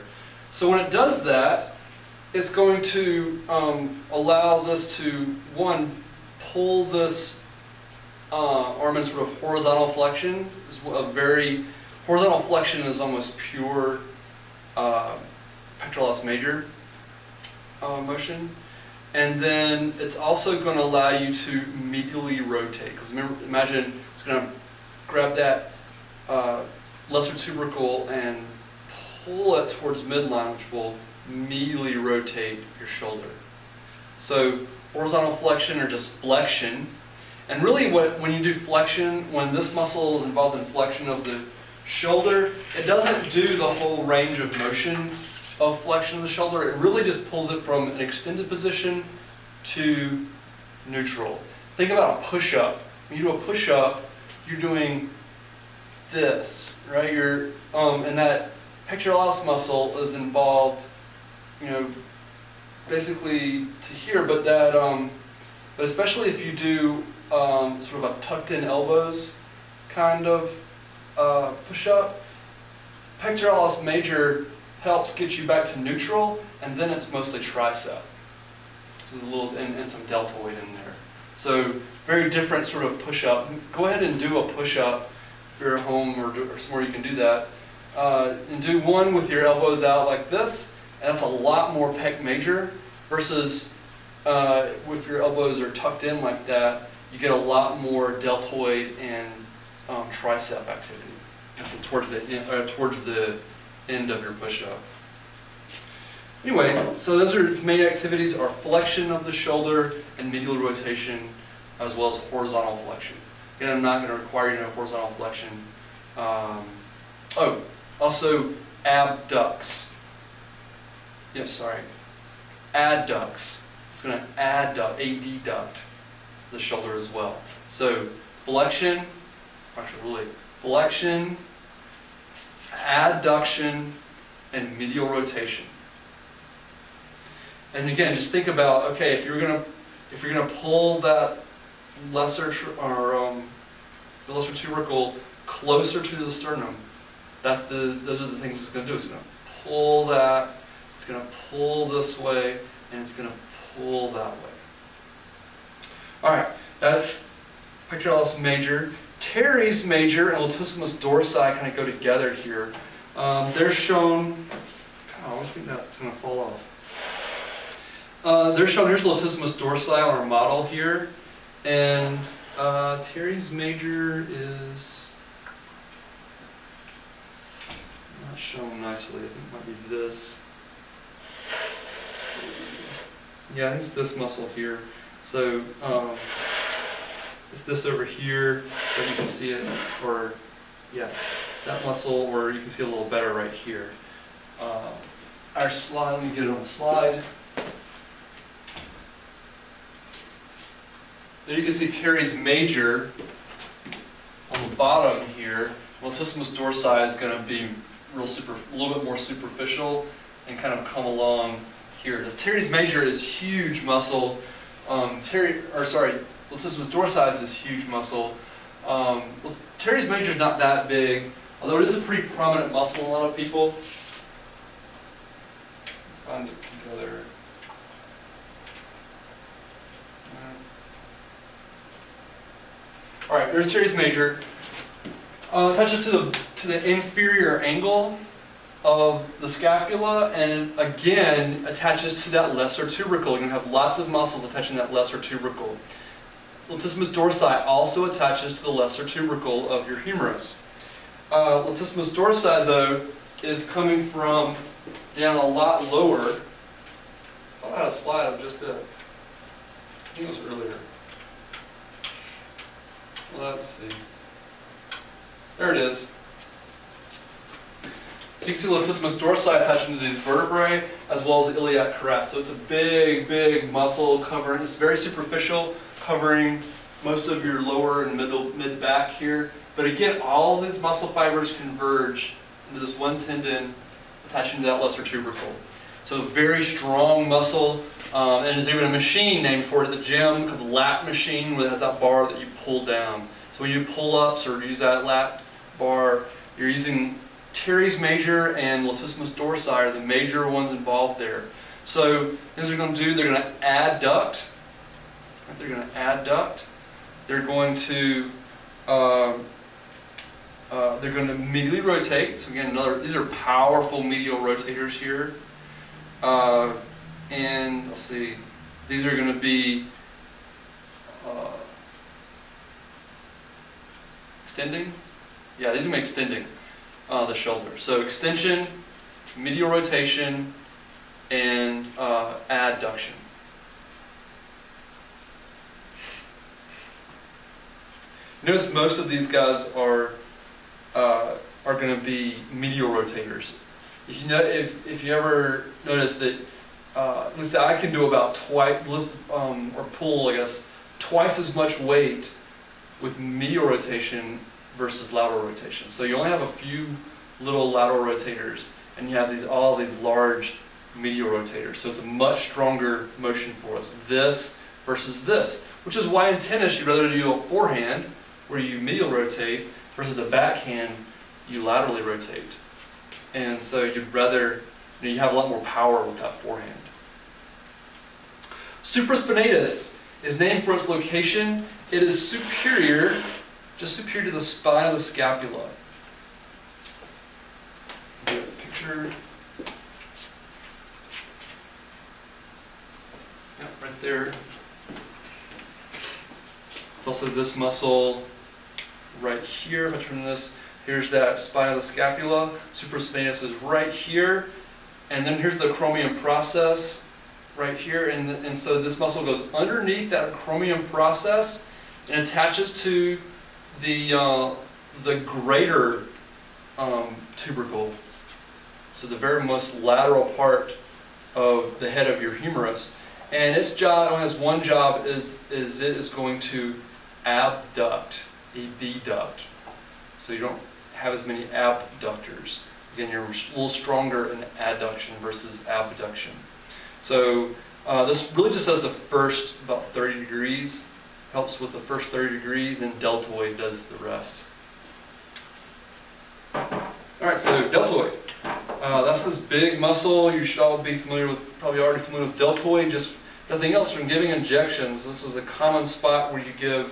So when it does that, it's going to allow this to, one, pull this arm in sort of horizontal flexion. It's a very, horizontal flexion is almost pure pectoralis major motion. And then it's also going to allow you to medially rotate. Because imagine it's going to grab that lesser tubercle and pull it towards midline, which will medially rotate your shoulder. So horizontal flexion or just flexion. And really when you do flexion, when this muscle is involved in flexion of the shoulder, it doesn't do the whole range of motion of flexion of the shoulder. It really just pulls it from an extended position to neutral. Think about a push-up. When you do a push-up, you're doing this, right? You're and that pectoralis muscle is involved, basically to here, but that but especially if you do sort of a tucked-in elbows kind of push-up, pectoralis major helps get you back to neutral, and then it's mostly tricep. So there's a little, and some deltoid in there. So very different sort of push-up. Go ahead and do a push-up if you're at home or somewhere you can do that. And do one with your elbows out like this, and that's a lot more pec major, versus if your elbows are tucked in like that, you get a lot more deltoid and tricep activity towards the end of your push-up. Anyway, so those are main activities: are flexion of the shoulder and medial rotation, as well as horizontal flexion. Again, I'm not going to require you to know horizontal flexion. Also abducts. Yes, sorry. Adducts. It's going to adduct the shoulder as well. So flexion, flexion, adduction, and medial rotation. And again, just think about, okay, if you're gonna pull that lesser the lesser tubercle closer to the sternum, those are the things it's gonna do. It's gonna pull that, it's gonna pull this way, and it's gonna pull that way. All right, that's pectoralis major. Teres major and latissimus dorsi kind of go together here. They're shown. I always think that's going to fall off. They're shown. Here's latissimus dorsi on our model here, and teres major is not shown nicely. I think it might be this. Yeah, I think it's this muscle here. So It's this over here, so you can see it, or yeah, that muscle, or you can see it a little better right here. Our slide, let me get it on the slide. There you can see teres major on the bottom here. Latissimus dorsi is going to be a little bit more superficial and kind of come along here. The teres major is huge muscle. Latissimus dorsi is this huge muscle. Teres major is not that big, although it is a pretty prominent muscle in a lot of people. Find it together. All right, there's teres major. Attaches to the inferior angle of the scapula, and again attaches to that lesser tubercle. You're going to have lots of muscles attaching to that lesser tubercle. Latissimus dorsi also attaches to the lesser tubercle of your humerus. Latissimus dorsi, though, is coming from down a lot lower. I had a slide of just I think it was earlier. Let's see. There it is. You can see latissimus dorsi attaching to these vertebrae as well as the iliac crest. So it's a big, big muscle covering. It's very superficial, covering most of your lower and mid back here. But again, all these muscle fibers converge into this one tendon attaching to that lesser tubercle. So very strong muscle. And there's even a machine named for it at the gym called the lat machine, where it has that bar that you pull down. So when you do pull-ups or use that lat bar, you're using teres major and latissimus dorsi are the major ones involved there. So things they're going to do, they're going to adduct. They're going to adduct. They're going to medially rotate. So again, these are powerful medial rotators here. And let's see, these are going to be extending. Yeah, these are going to be extending the shoulder. So extension, medial rotation, and adduction. Notice most of these guys are going to be medial rotators. If you ever notice that, let's say I can do about twice, lift or pull, I guess, twice as much weight with medial rotation versus lateral rotation. So you only have a few little lateral rotators, and you have all these large medial rotators. So it's a much stronger motion for us. This versus this, which is why in tennis you'd rather do a forehand where you medial rotate versus a backhand you laterally rotate. And so you'd rather, you have a lot more power with that forehand. Supraspinatus is named for its location. It is superior, just superior to the spine of the scapula. Get a picture. Yeah, right there. It's also this muscle right here. If I turn this, here's that spine of the scapula. Supraspinatus is right here. And then here's the acromion process right here. And so this muscle goes underneath that acromion process and attaches to the greater tubercle. So the very most lateral part of the head of your humerus. And its job, only has one job, is it is going to abduct, abduct. So you don't have as many abductors. Again, you're a little stronger in adduction versus abduction. So this really just does the first about 30 degrees, helps with the first 30 degrees, and then deltoid does the rest. All right, so deltoid. That's this big muscle. You should all be familiar with, probably already familiar with deltoid. Just nothing else from giving injections. This is a common spot where you give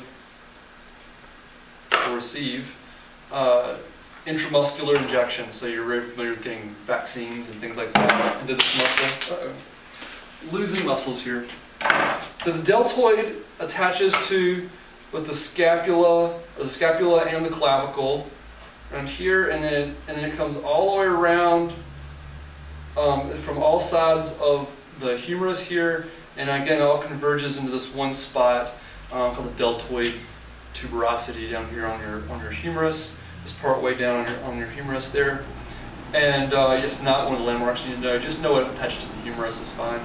or receive intramuscular injections. So you're very familiar with getting vaccines and things like that into this muscle. Losing muscles here. So the deltoid attaches to with the scapula, or the scapula and the clavicle, around here, and then it comes all the way around from all sides of the humerus here, and again, it all converges into this one spot called the deltoid tuberosity down here on your humerus. It's part way down on your humerus there. And it's not one of the landmarks you need to know. Just know it attached to the humerus is fine.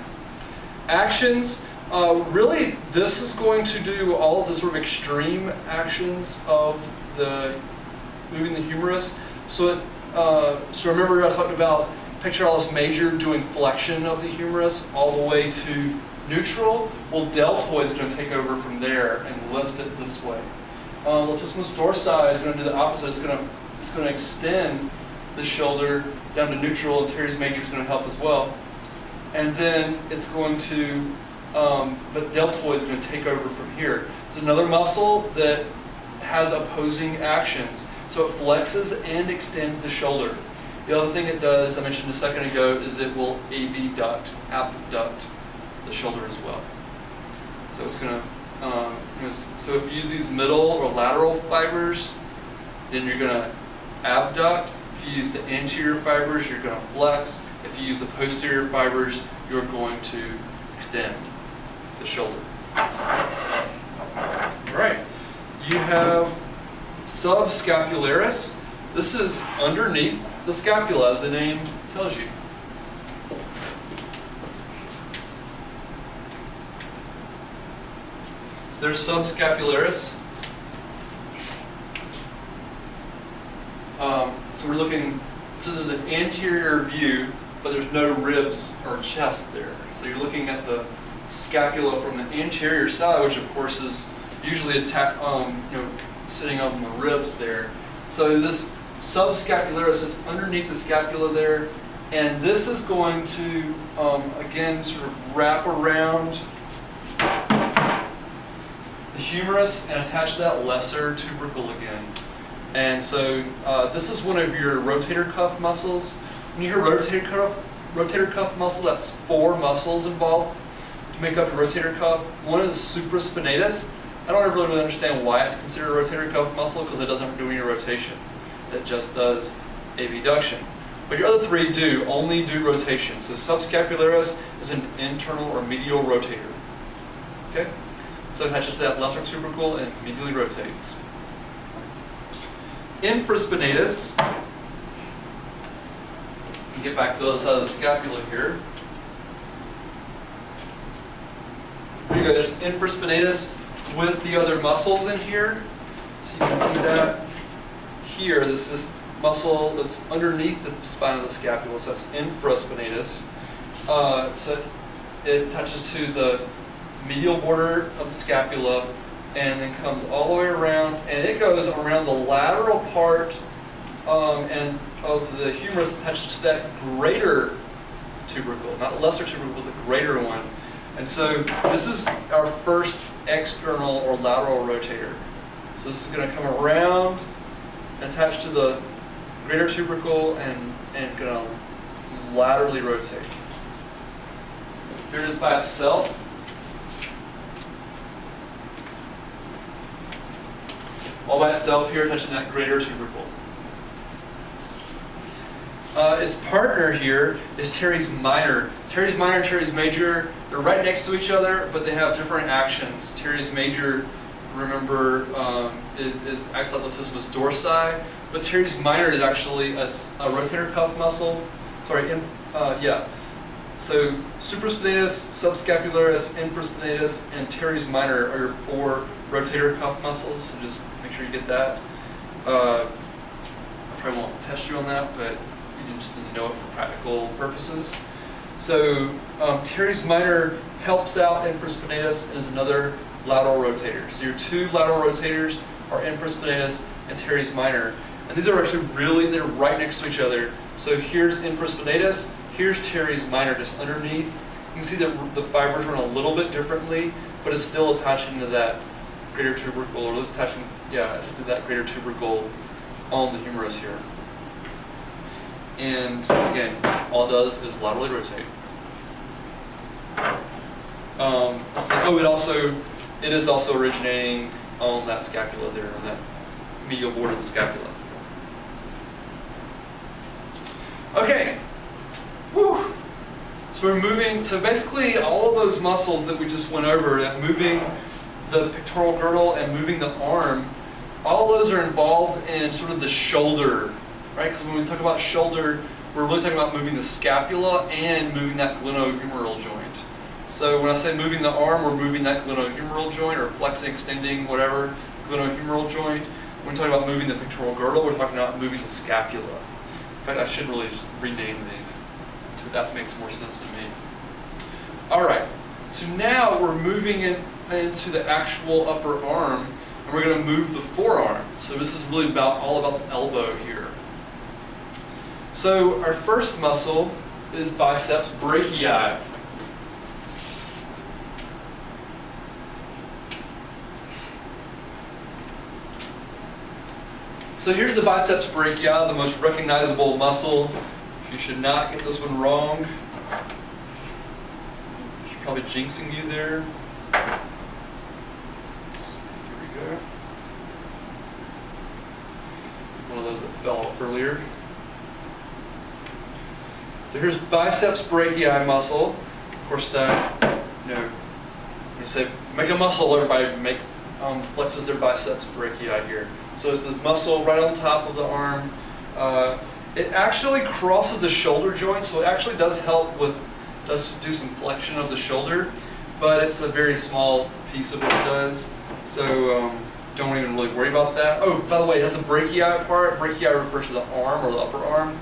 Actions. Really, this is going to do all of the sort of extreme actions of the moving the humerus. So remember I talked about pectoralis major doing flexion of the humerus all the way to neutral. Well, deltoid is going to take over from there and lift it this way. Latissimus dorsi is going to do the opposite. It's going to extend the shoulder down to neutral, and teres major is going to help as well. And then it's going to, but deltoid is going to take over from here. There's another muscle that has opposing actions. So it flexes and extends the shoulder. The other thing it does, I mentioned a second ago, is it will abduct the shoulder as well. So it's going to, so if you use these middle or lateral fibers, then you're going to abduct. If you use the anterior fibers, you're going to flex. If you use the posterior fibers, you're going to extend the shoulder. All right. You have subscapularis. This is underneath the scapula, as the name tells you. So there's subscapularis. So we're looking, this is an anterior view, but there's no ribs or chest there. So you're looking at the scapula from the anterior side, which of course is usually sitting on the ribs there. So this subscapularis sits underneath the scapula there, and this is going to, again, sort of wrap around the humerus and attach to that lesser tubercle again. And so this is one of your rotator cuff muscles. When you hear rotator cuff muscle, that's 4 muscles involved to make up your rotator cuff. One is supraspinatus. I don't really understand why it's considered a rotator cuff muscle, because it doesn't do any rotation. It just does abduction. But your other 3 only do rotation. So subscapularis is an internal or medial rotator. Okay? So it attaches to that lesser tubercle and medially rotates. Infraspinatus. Get back to the other side of the scapula here. There you go. There's infraspinatus with the other muscles in here. So you can see that here. This muscle that's underneath the spine of the scapula. So that's infraspinatus. So it attaches to the medial border of the scapula and then comes all the way around, and it goes around the lateral part and of the humerus attached to that greater tubercle, not lesser tubercle, but the greater one. And so this is our first external or lateral rotator. So this is going to come around and attach to the greater tubercle and going to laterally rotate. Here it is by itself. All by itself here, touching that greater tubercle. Its partner here is teres minor. Teres minor and teres major, they're right next to each other, but they have different actions. Teres major, remember, acts like latissimus dorsi, but teres minor is actually a rotator cuff muscle. Sorry, So supraspinatus, subscapularis, infraspinatus, and teres minor are your 4 rotator cuff muscles. So just make sure you get that. I probably won't test you on that, but you just need to know it for practical purposes. So teres minor helps out infraspinatus and is another lateral rotator. So your 2 lateral rotators are infraspinatus and teres minor. And these are actually they're right next to each other. So here's infraspinatus, here's teres minor just underneath. You can see that the fibers run a little bit differently, but it's still attaching to that greater tubercle, or attaching to that greater tubercle on the humerus here. And again, all it does is laterally rotate. It is also originating on that scapula there, on that medial border of the scapula. Okay. Whew. So we're moving. So basically, all of those muscles that we just went over, that moving the pectoral girdle and moving the arm, all those are involved in sort of the shoulder, right? Because when we talk about shoulder, we're really talking about moving the scapula and moving that glenohumeral joint. So when I say moving the arm, we're moving that glenohumeral joint, or flexing, extending, whatever, glenohumeral joint. When we talk about moving the pectoral girdle, we're talking about moving the scapula. In fact, I should really just rename these. That makes more sense to me. All right, so now we're moving into the actual upper arm, and we're going to move the forearm. So this is really all about the elbow here. So our first muscle is biceps brachii. So here's the biceps brachii, the most recognizable muscle. You should not get this one wrong. She's probably jinxing you there. Here we go. One of those that fell off earlier. So here's biceps brachii muscle. Of course, that, you know, when you say make a muscle, everybody flexes their biceps brachii here. So it's this muscle right on top of the arm. It actually crosses the shoulder joint, so it actually does do some flexion of the shoulder, but it's a very small piece of what it does. So don't even really worry about that. Oh, by the way, it has the brachii part. Brachii refers to the arm or the upper arm.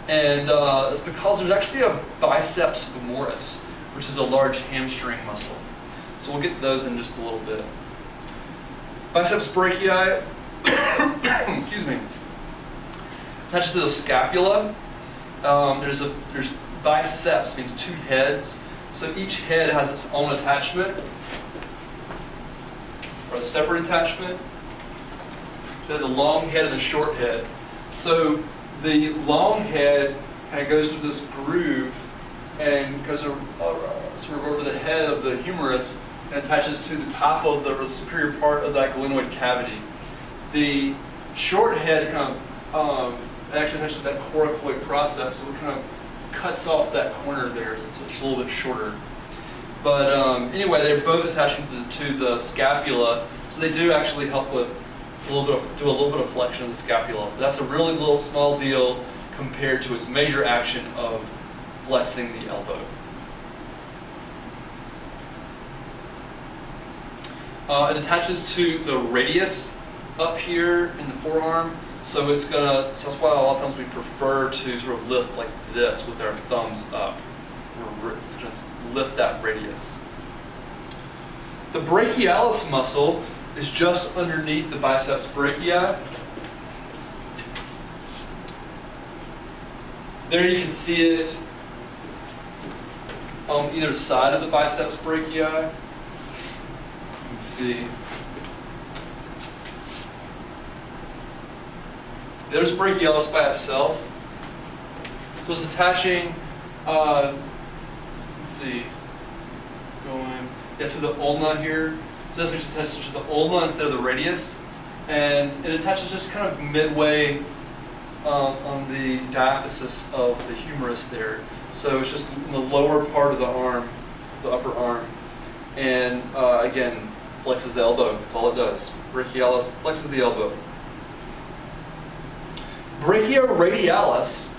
And it's because there's actually a biceps femoris, which is a large hamstring muscle. So we'll get to those in just a little bit. Biceps brachii, excuse me, attached to the scapula. There's biceps, means two heads. So each head has its own attachment, or a separate attachment. So the long head and the short head. So the long head kind of goes through this groove and goes sort of over the head of the humerus and attaches to the top of the superior part of that glenoid cavity. The short head kind of actually attaches to that coracoid process, so it kind of cuts off that corner there, so it's a little bit shorter. But anyway, they're both attaching to the scapula, so they do actually help with do a little bit of flexion of the scapula. But that's a really little small deal compared to its major action of flexing the elbow. It attaches to the radius up here in the forearm, so it's gonna. So that's why a lot of times we prefer to sort of lift like this with our thumbs up. It's gonna lift that radius. The brachialis muscle is just underneath the biceps brachii. There you can see it on either side of the biceps brachii. You can see. There's brachialis by itself. So it's attaching, let's see, to the ulna here. So this attaches to the ulna instead of the radius. And it attaches just kind of midway on the diaphysis of the humerus there. So it's just in the lower part of the arm, the upper arm. And again, flexes the elbow. That's all it does. Brachialis flexes the elbow. Brachioradialis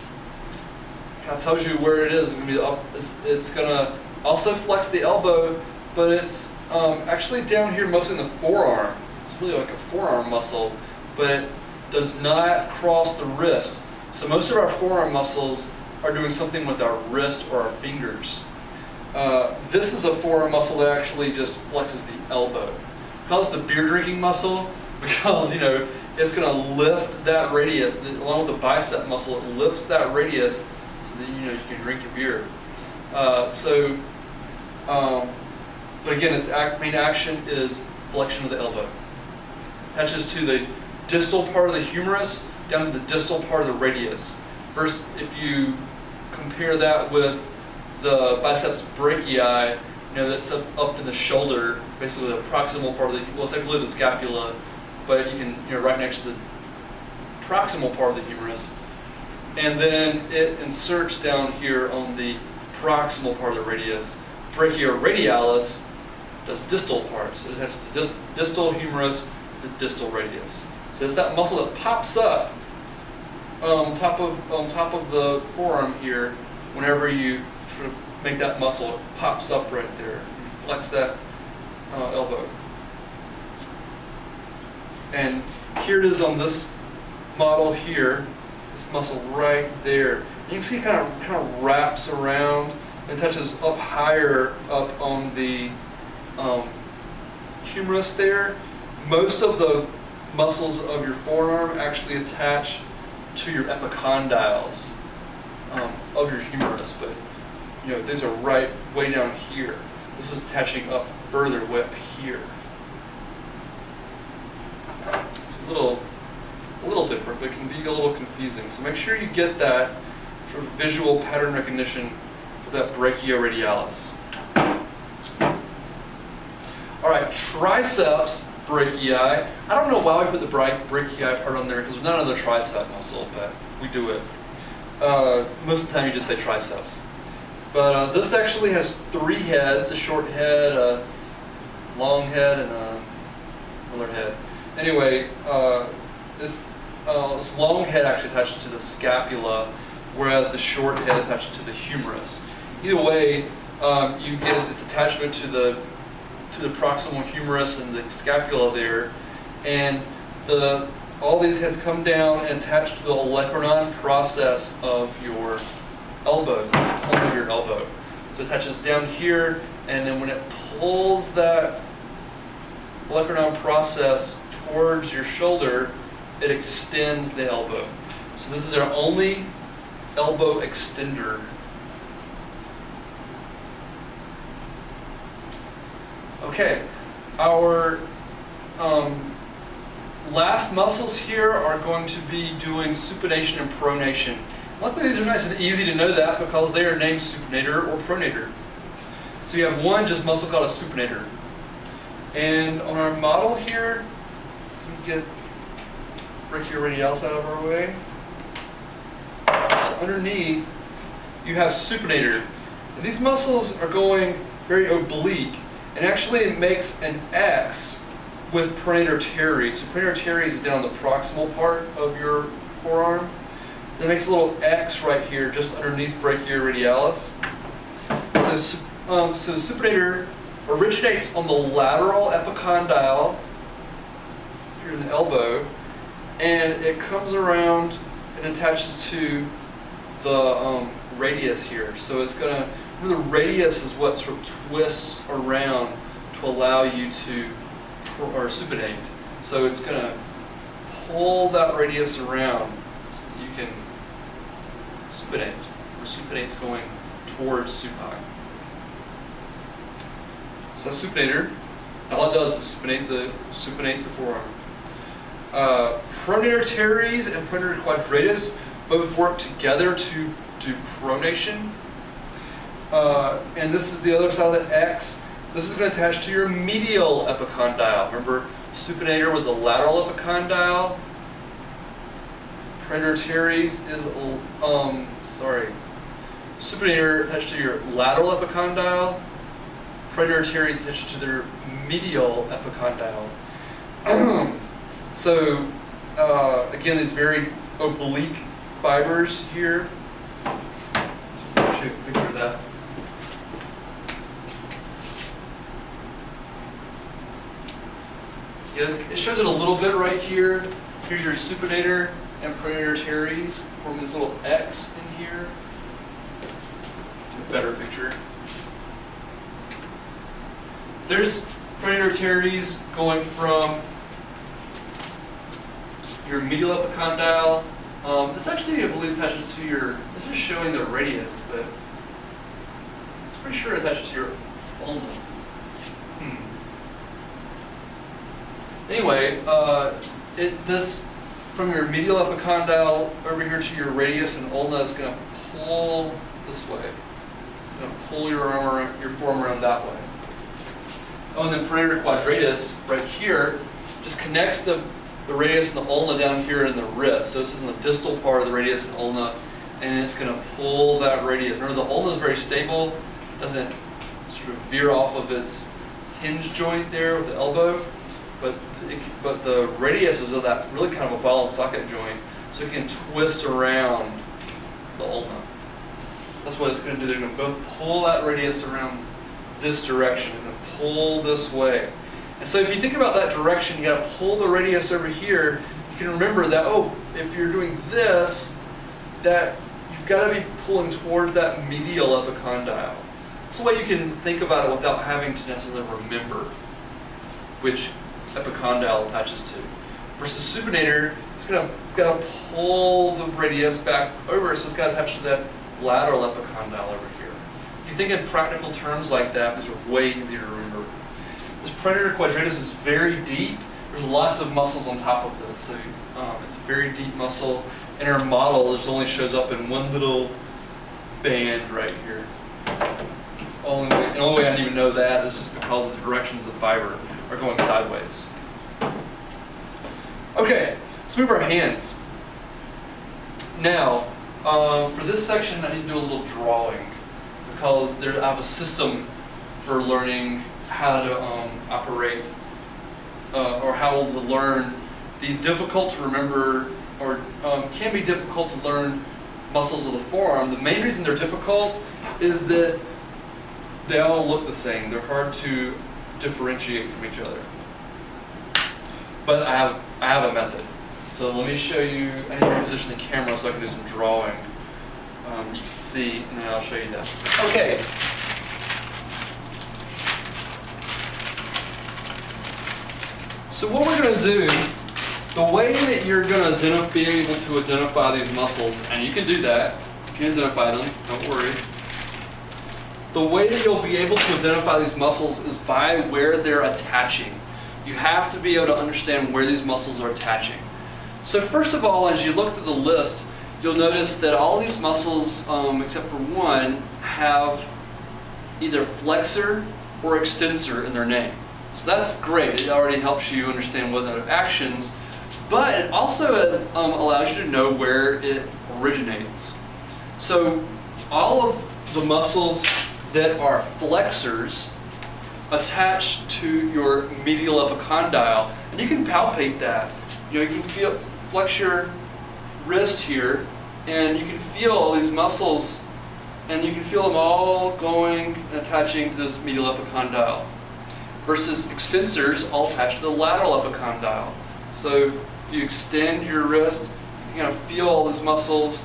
kind of tells you where it is. It's going to be up. It's going to also flex the elbow, but it's actually down here, mostly in the forearm. It's really like a forearm muscle, but it does not cross the wrist. So most of our forearm muscles are doing something with our wrist or our fingers. This is a forearm muscle that actually just flexes the elbow. We call this the beer drinking muscle because, you know, it's going to lift that radius, along with the bicep muscle. It lifts that radius so that, you know, you can drink your beer. But again, its main action is flexion of the elbow. Attaches to the distal part of the humerus down to the distal part of the radius. First, if you compare that with the biceps brachii, you know, that's up in the shoulder, basically the proximal part of the, well, it's actually the scapula, but you can, you know, right next to the proximal part of the humerus. And then it inserts down here on the proximal part of the radius. Brachioradialis does distal parts. It has the distal humerus, the distal radius. So it's that muscle that pops up on top of the forearm here. Whenever you sort of make that muscle, it pops up right there. You flex that elbow. And here it is on this model here. This muscle right there. You can see it kind of wraps around and touches up higher up on the humerus there. Most of the muscles of your forearm actually attach to your epicondyles of your humerus, but these are right way down here. This is attaching up further way up here. It's a little different, but it can be a little confusing. So make sure you get that sort of visual pattern recognition for that brachioradialis. All right, triceps brachii. I don't know why we put the brachii part on there, because there's not another tricep muscle, but we do it. Most of the time you just say triceps. But this actually has 3 heads, a short head, a long head, and another head. Anyway, this long head actually attaches to the scapula, whereas the short head attaches to the humerus. Either way, you get this attachment to the proximal humerus and the scapula there, and all these heads come down and attach to the olecranon process of your elbows, the corner of your elbow. So it attaches down here, and then when it pulls that olecranon process towards your shoulder, it extends the elbow. So this is our only elbow extender. Okay, our last muscles here are going to be doing supination and pronation. Luckily these are nice and easy to know that because they are named supinator or pronator. So you have one just muscle called a supinator. And on our model here, let me get brachioradialis out of our way. So underneath, you have supinator. And these muscles are going very oblique. And actually it makes an X with pronator teres. So pronator teres is down the proximal part of your forearm. And it makes a little X right here just underneath brachioradialis. So the supinator originates on the lateral epicondyle here in the elbow, and it comes around and attaches to the radius here. So it's going to, the radius is what sort of twists around to allow you to supinate. So it's going to pull that radius around so that you can supinate, where supinate's going towards supine. So that's supinator. All it does is supinate the forearm. Pronator teres and pronator quadratus both work together to do pronation. And this is the other side of the X. This is going to attach to your medial epicondyle. Remember, supinator was the lateral epicondyle. Pronator teres is, supinator attached to your lateral epicondyle. Pronator teres attached to their medial epicondyle. So, again, these very oblique fibers here. Let's show a picture of that. It shows it a little bit right here. Here's your supinator and pronator teres forming this little X in here. A better picture. There's pronator teres going from your medial epicondyle. This actually, I believe, attaches to your, this is showing the radius, but it's pretty sure it attaches to your ulna. Anyway, this from your medial epicondyle over here to your radius and ulna is going to pull this way. It's going to pull your forearm around that way. Oh, and then pronator quadratus right here just connects the radius and the ulna down here in the wrist. So this is in the distal part of the radius and ulna, and it's going to pull that radius. Remember, the ulna is very stable, doesn't sort of veer off of its hinge joint there with the elbow, but the radius is of that really kind of a ball and socket joint, so it can twist around the ulna. That's what it's going to do. They're going to both pull that radius around this direction and pull this way. And so if you think about that direction, you got to pull the radius over here. You can remember that, oh, if you're doing this, that you've got to be pulling towards that medial epicondyle. That's the way you can think about it without having to necessarily remember which epicondyle attaches to. Versus supinator, it's got to pull the radius back over, so it's got to attach to that lateral epicondyle over here. If you think in practical terms like that, these are way easier to remember. This predator quadratus is very deep. There's lots of muscles on top of this, so it's a very deep muscle. In our model, this only shows up in one little band right here. It's the only way I didn't even know that is just because of the directions of the fiber are going sideways. Okay, let's move our hands. Now, for this section, I need to do a little drawing because I have a system for learning how to operate or how to learn these difficult to remember or can be difficult to learn muscles of the forearm. The main reason they're difficult is that they all look the same. They're hard to differentiate from each other. But I have a method. So let me show you. I need to reposition the camera so I can do some drawing. You can see, and then I'll show you that. Okay. So what we're going to do, the way that you're going to be able to identify these muscles, and you can do that, you can identify them, don't worry. The way that you'll be able to identify these muscles is by where they're attaching. You have to be able to understand where these muscles are attaching. So first of all, as you look through the list, you'll notice that all these muscles, except for one, have either flexor or extensor in their name. So that's great. It already helps you understand what are actions, but it also allows you to know where it originates. So all of the muscles that are flexors attach to your medial epicondyle, and you can palpate that. You know, you can flex your wrist here, and you can feel all these muscles, and you can feel them all going and attaching to this medial epicondyle. Versus extensors all attach to the lateral epicondyle. So if you extend your wrist, you kind of feel all these muscles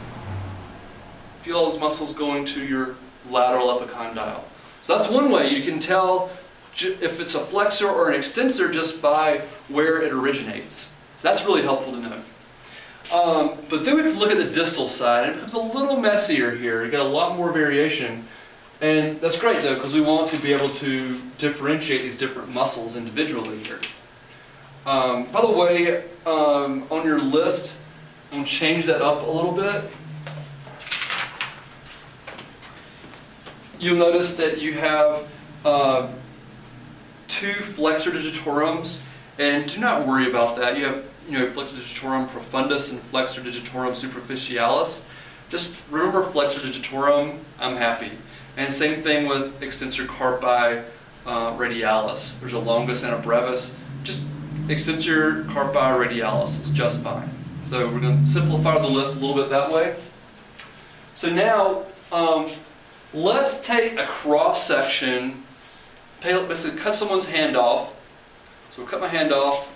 going to your lateral epicondyle. So that's one way you can tell if it's a flexor or an extensor just by where it originates. So that's really helpful to know. But then we have to look at the distal side. It becomes a little messier here. You get a lot more variation. And that's great though, because we want to be able to differentiate these different muscles individually here. By the way, on your list, I'm going to change that up a little bit. You'll notice that you have two flexor digitorums, and do not worry about that. You have flexor digitorum profundus and flexor digitorum superficialis. Just remember flexor digitorum, I'm happy. And same thing with extensor carpi radialis. There's a longus and a brevis. Just extensor carpi radialis is just fine. So we're going to simplify the list a little bit that way. So now, let's take a cross section, basically cut someone's hand off. So we'll cut my hand off,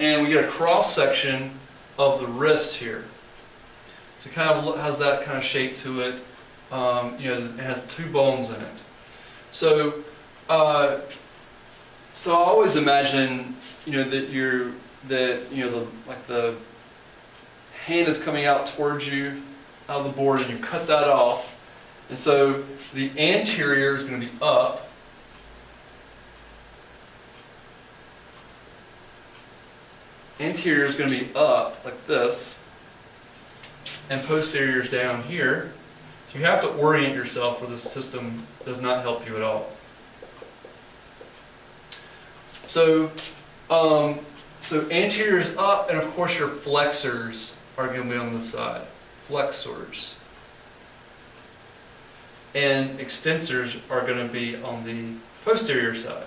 and we get a cross section of the wrist here. So it kind of has that kind of shape to it. It has two bones in it. So, so I always imagine, that the hand is coming out towards you out of the board, and you cut that off. And so the anterior is going to be up. Anterior is going to be up like this, and posterior is down here. So you have to orient yourself, or the system does not help you at all. So, so anterior is up, and of course your flexors are going to be on the side. Flexors. And extensors are going to be on the posterior side.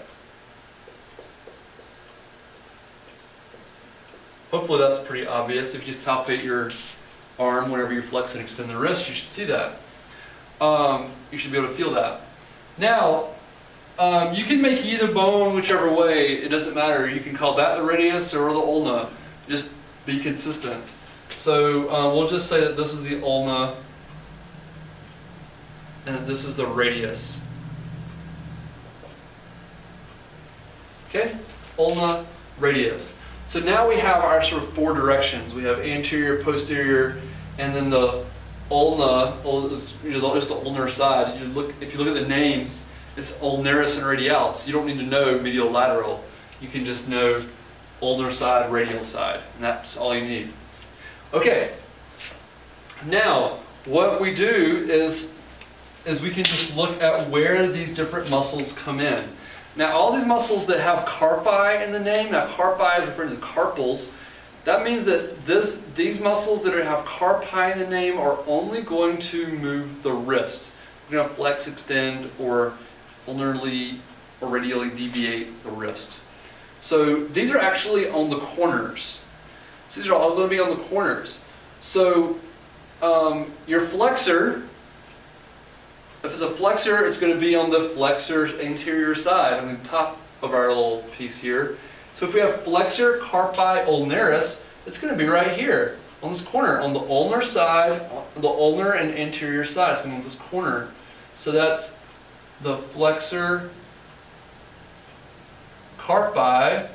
Hopefully that's pretty obvious. If you just palpate your arm whenever you flex and extend the wrist, you should see that. You should be able to feel that. Now, you can make either bone whichever way, it doesn't matter. You can call that the radius or the ulna. Just be consistent. So we'll just say that this is the ulna and that this is the radius. Okay? Ulna, radius. So now we have our sort of four directions. We have anterior, posterior, and then the ulna, just the ulnar side. If you look at the names, it's ulnaris and radialis. You don't need to know medial lateral. You can just know ulnar side, radial side, and that's all you need. Okay. Now, what we do is we can just look at where these different muscles come in. Now, all these muscles that have carpi in the name, now carpi is referring to carpals. That means that these muscles that have carpi in the name are only going to move the wrist. We're going to flex, extend, or ulnarly or radially deviate the wrist. So these are actually on the corners. So these are all going to be on the corners. So your flexor, if it's a flexor, it's going to be on the flexor's anterior side, on the top of our little piece here. So if we have flexor carpi ulnaris, it's going to be right here on this corner, on the ulnar side, the ulnar and anterior side. It's going to be on this corner. So that's the flexor carpi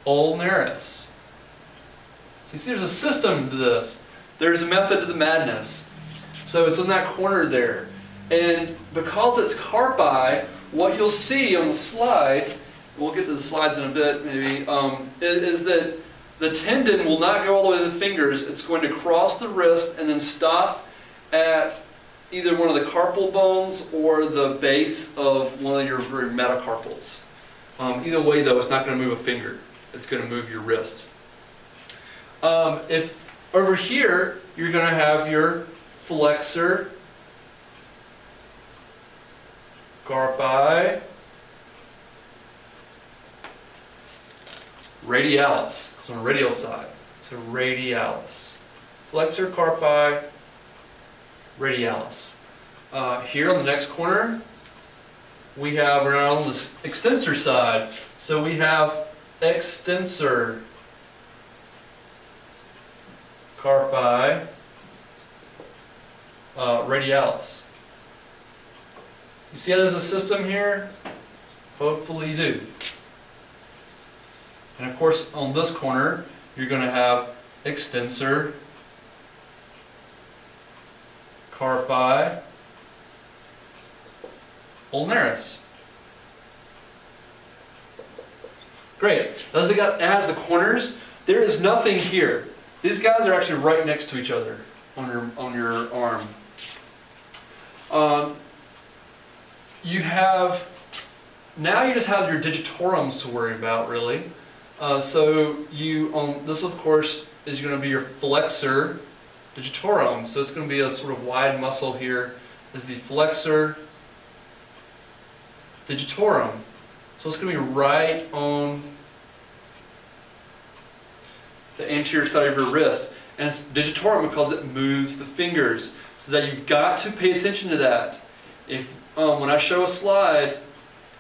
ulnaris. So you see there's a system to this. There's a method to the madness. So it's in that corner there. And because it's carpi, what you'll see on the slide, we'll get to the slides in a bit maybe, is that the tendon will not go all the way to the fingers. It's going to cross the wrist and then stop at either one of the carpal bones or the base of one of your metacarpals. Either way, though, it's not going to move a finger. It's going to move your wrist. If over here, you're going to have your flexor carpi radialis. So on the radial side. So radialis. Flexor carpi radialis. Here on the next corner, we're on the extensor side. So we have extensor carpi radialis. You see how there's a system here? Hopefully you do. And of course, on this corner, you're going to have extensor carpi ulnaris. Great. It has the corners. There is nothing here. These guys are actually right next to each other on your arm. Now you just have your digitorums to worry about, really. So this, of course, is going to be your flexor digitorum. So it's going to be a sort of wide muscle here. Is the flexor digitorum. So it's going to be right on the anterior side of your wrist. And it's digitorum because it moves the fingers. So that you've got to pay attention to that. If when I show a slide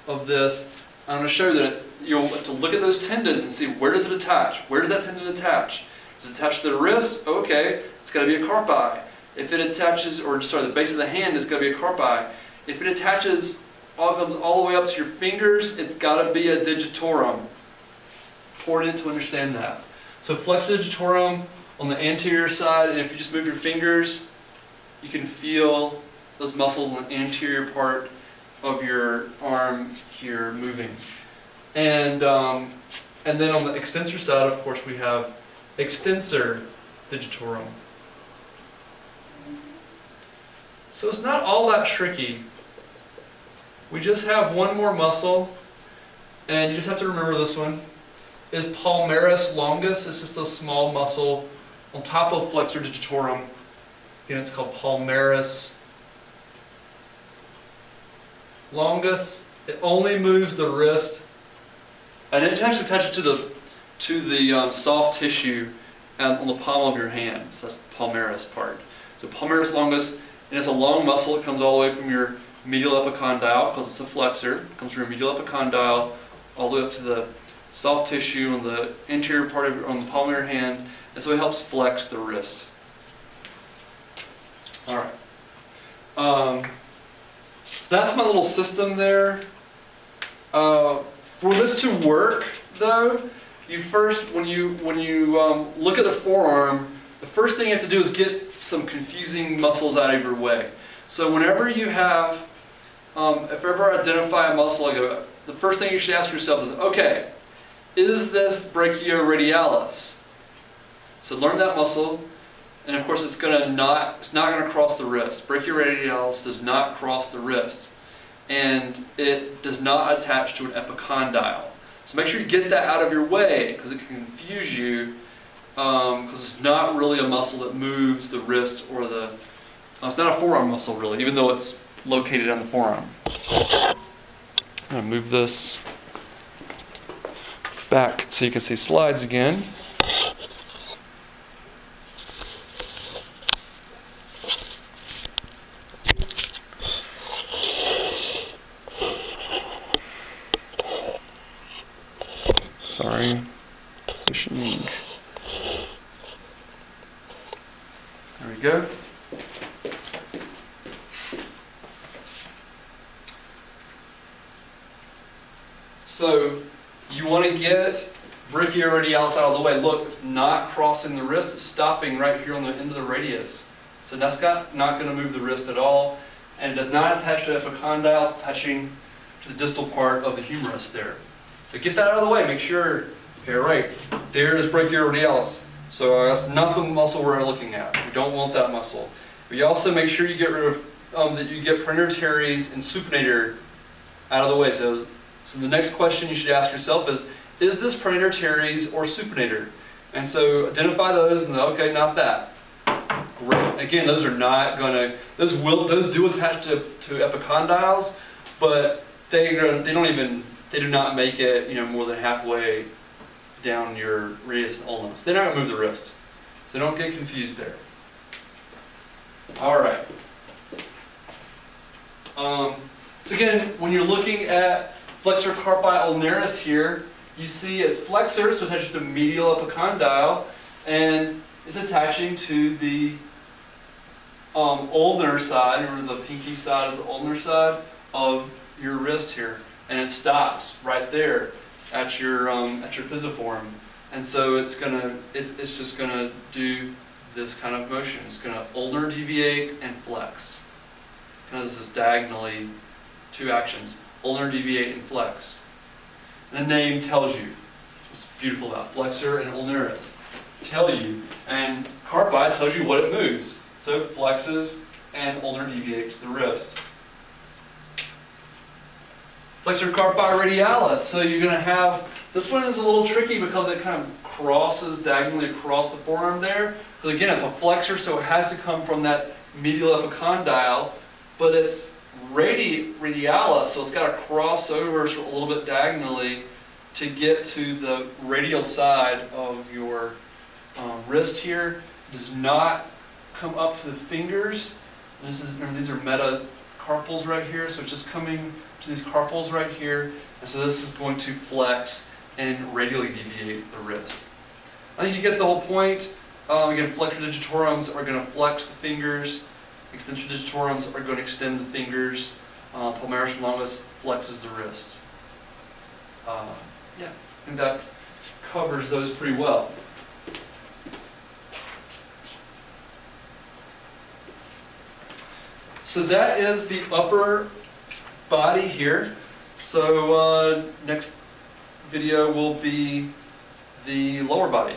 of this, I'm going to show that you'll have to look at those tendons and see where does it attach. Where does that tendon attach? Does it attach to the wrist? Okay, it's got to be a carpi. If it attaches, the base of the hand is going to be a carpi. If it attaches, comes all the way up to your fingers, it's got to be a digitorum. Important to understand that. So flexor digitorum on the anterior side, and if you just move your fingers, you can feel those muscles on the anterior part of your arm here moving. And then on the extensor side, of course, we have extensor digitorum. So it's not all that tricky. We just have one more muscle, and you just have to remember this one, is palmaris longus. It's just a small muscle on top of flexor digitorum. Again, it's called palmaris longus. It only moves the wrist, and it actually attaches to to the soft tissue on the palm of your hand. So that's the palmaris part. So palmaris longus, and it's a long muscle. It comes all the way from your medial epicondyle, because it's a flexor. It comes from your medial epicondyle all the way up to the soft tissue on the anterior part of on the palm of your hand, and so it helps flex the wrist. All right. So that's my little system there. For this to work, though, you first, when you look at the forearm, the first thing you have to do is get some confusing muscles out of your way. So whenever you have, if you ever identify a muscle, the first thing you should ask yourself is, okay, is this brachioradialis? So learn that muscle, and of course it's not going to cross the wrist. Brachioradialis does not cross the wrist, and it does not attach to an epicondyle. So make sure you get that out of your way, because it can confuse you, because it's not really a muscle that moves the wrist or the... it's not a forearm muscle really, even though it's located on the forearm. I'm going to move this back so you can see slides again. Sorry, pushing. There we go. So you want to get brachioradialis out of the way. Look, it's not crossing the wrist. It's stopping right here on the end of the radius. So that's not going to move the wrist at all. And it does not attach to epicondyle. It's attaching to the distal part of the humerus there. So get that out of the way. Make sure, okay, right, there's brachioradialis. So that's not the muscle we're looking at. We don't want that muscle. But you also make sure you get rid of, that you get plantar teres and supinator out of the way. So the next question you should ask yourself is this plantar teres or supinator? And so identify those and okay, not that. Great. Again, those are not going to, those do attach to epicondyles, but they do not make it, more than halfway down your radius and ulna. So they're not going to move the wrist. So don't get confused there. All right. So again, when you're looking at flexor carpi ulnaris here, you see it's flexor, so attached to the medial epicondyle, and it's attaching to the ulnar side, or the pinky side of the ulnar side of your wrist here, and it stops right there at your pisiform, and so it's just gonna do this kind of motion. It's gonna ulnar deviate and flex. Kind of this is diagonally two actions: ulnar deviate and flex. And the name tells you. What's beautiful about flexor and ulnaris tell you, and carpi tells you what it moves. So it flexes and ulnar deviates the wrist. Flexor carpi radialis. So you're going to have, this one is a little tricky because it kind of crosses diagonally across the forearm there. Because again, it's a flexor, so it has to come from that medial epicondyle, but it's radialis, so it's got to cross over a little bit diagonally to get to the radial side of your wrist here. It does not come up to the fingers. Remember, these are metacarpals right here, so it's just coming to these carpals right here, and so this is going to flex and radially deviate the wrist. I think you get the whole point. Again, flexor digitorums are going to flex the fingers. Extensor digitorums are going to extend the fingers. Palmaris longus flexes the wrists. Yeah, I think that covers those pretty well. So that is the upper body here. So next video will be the lower body.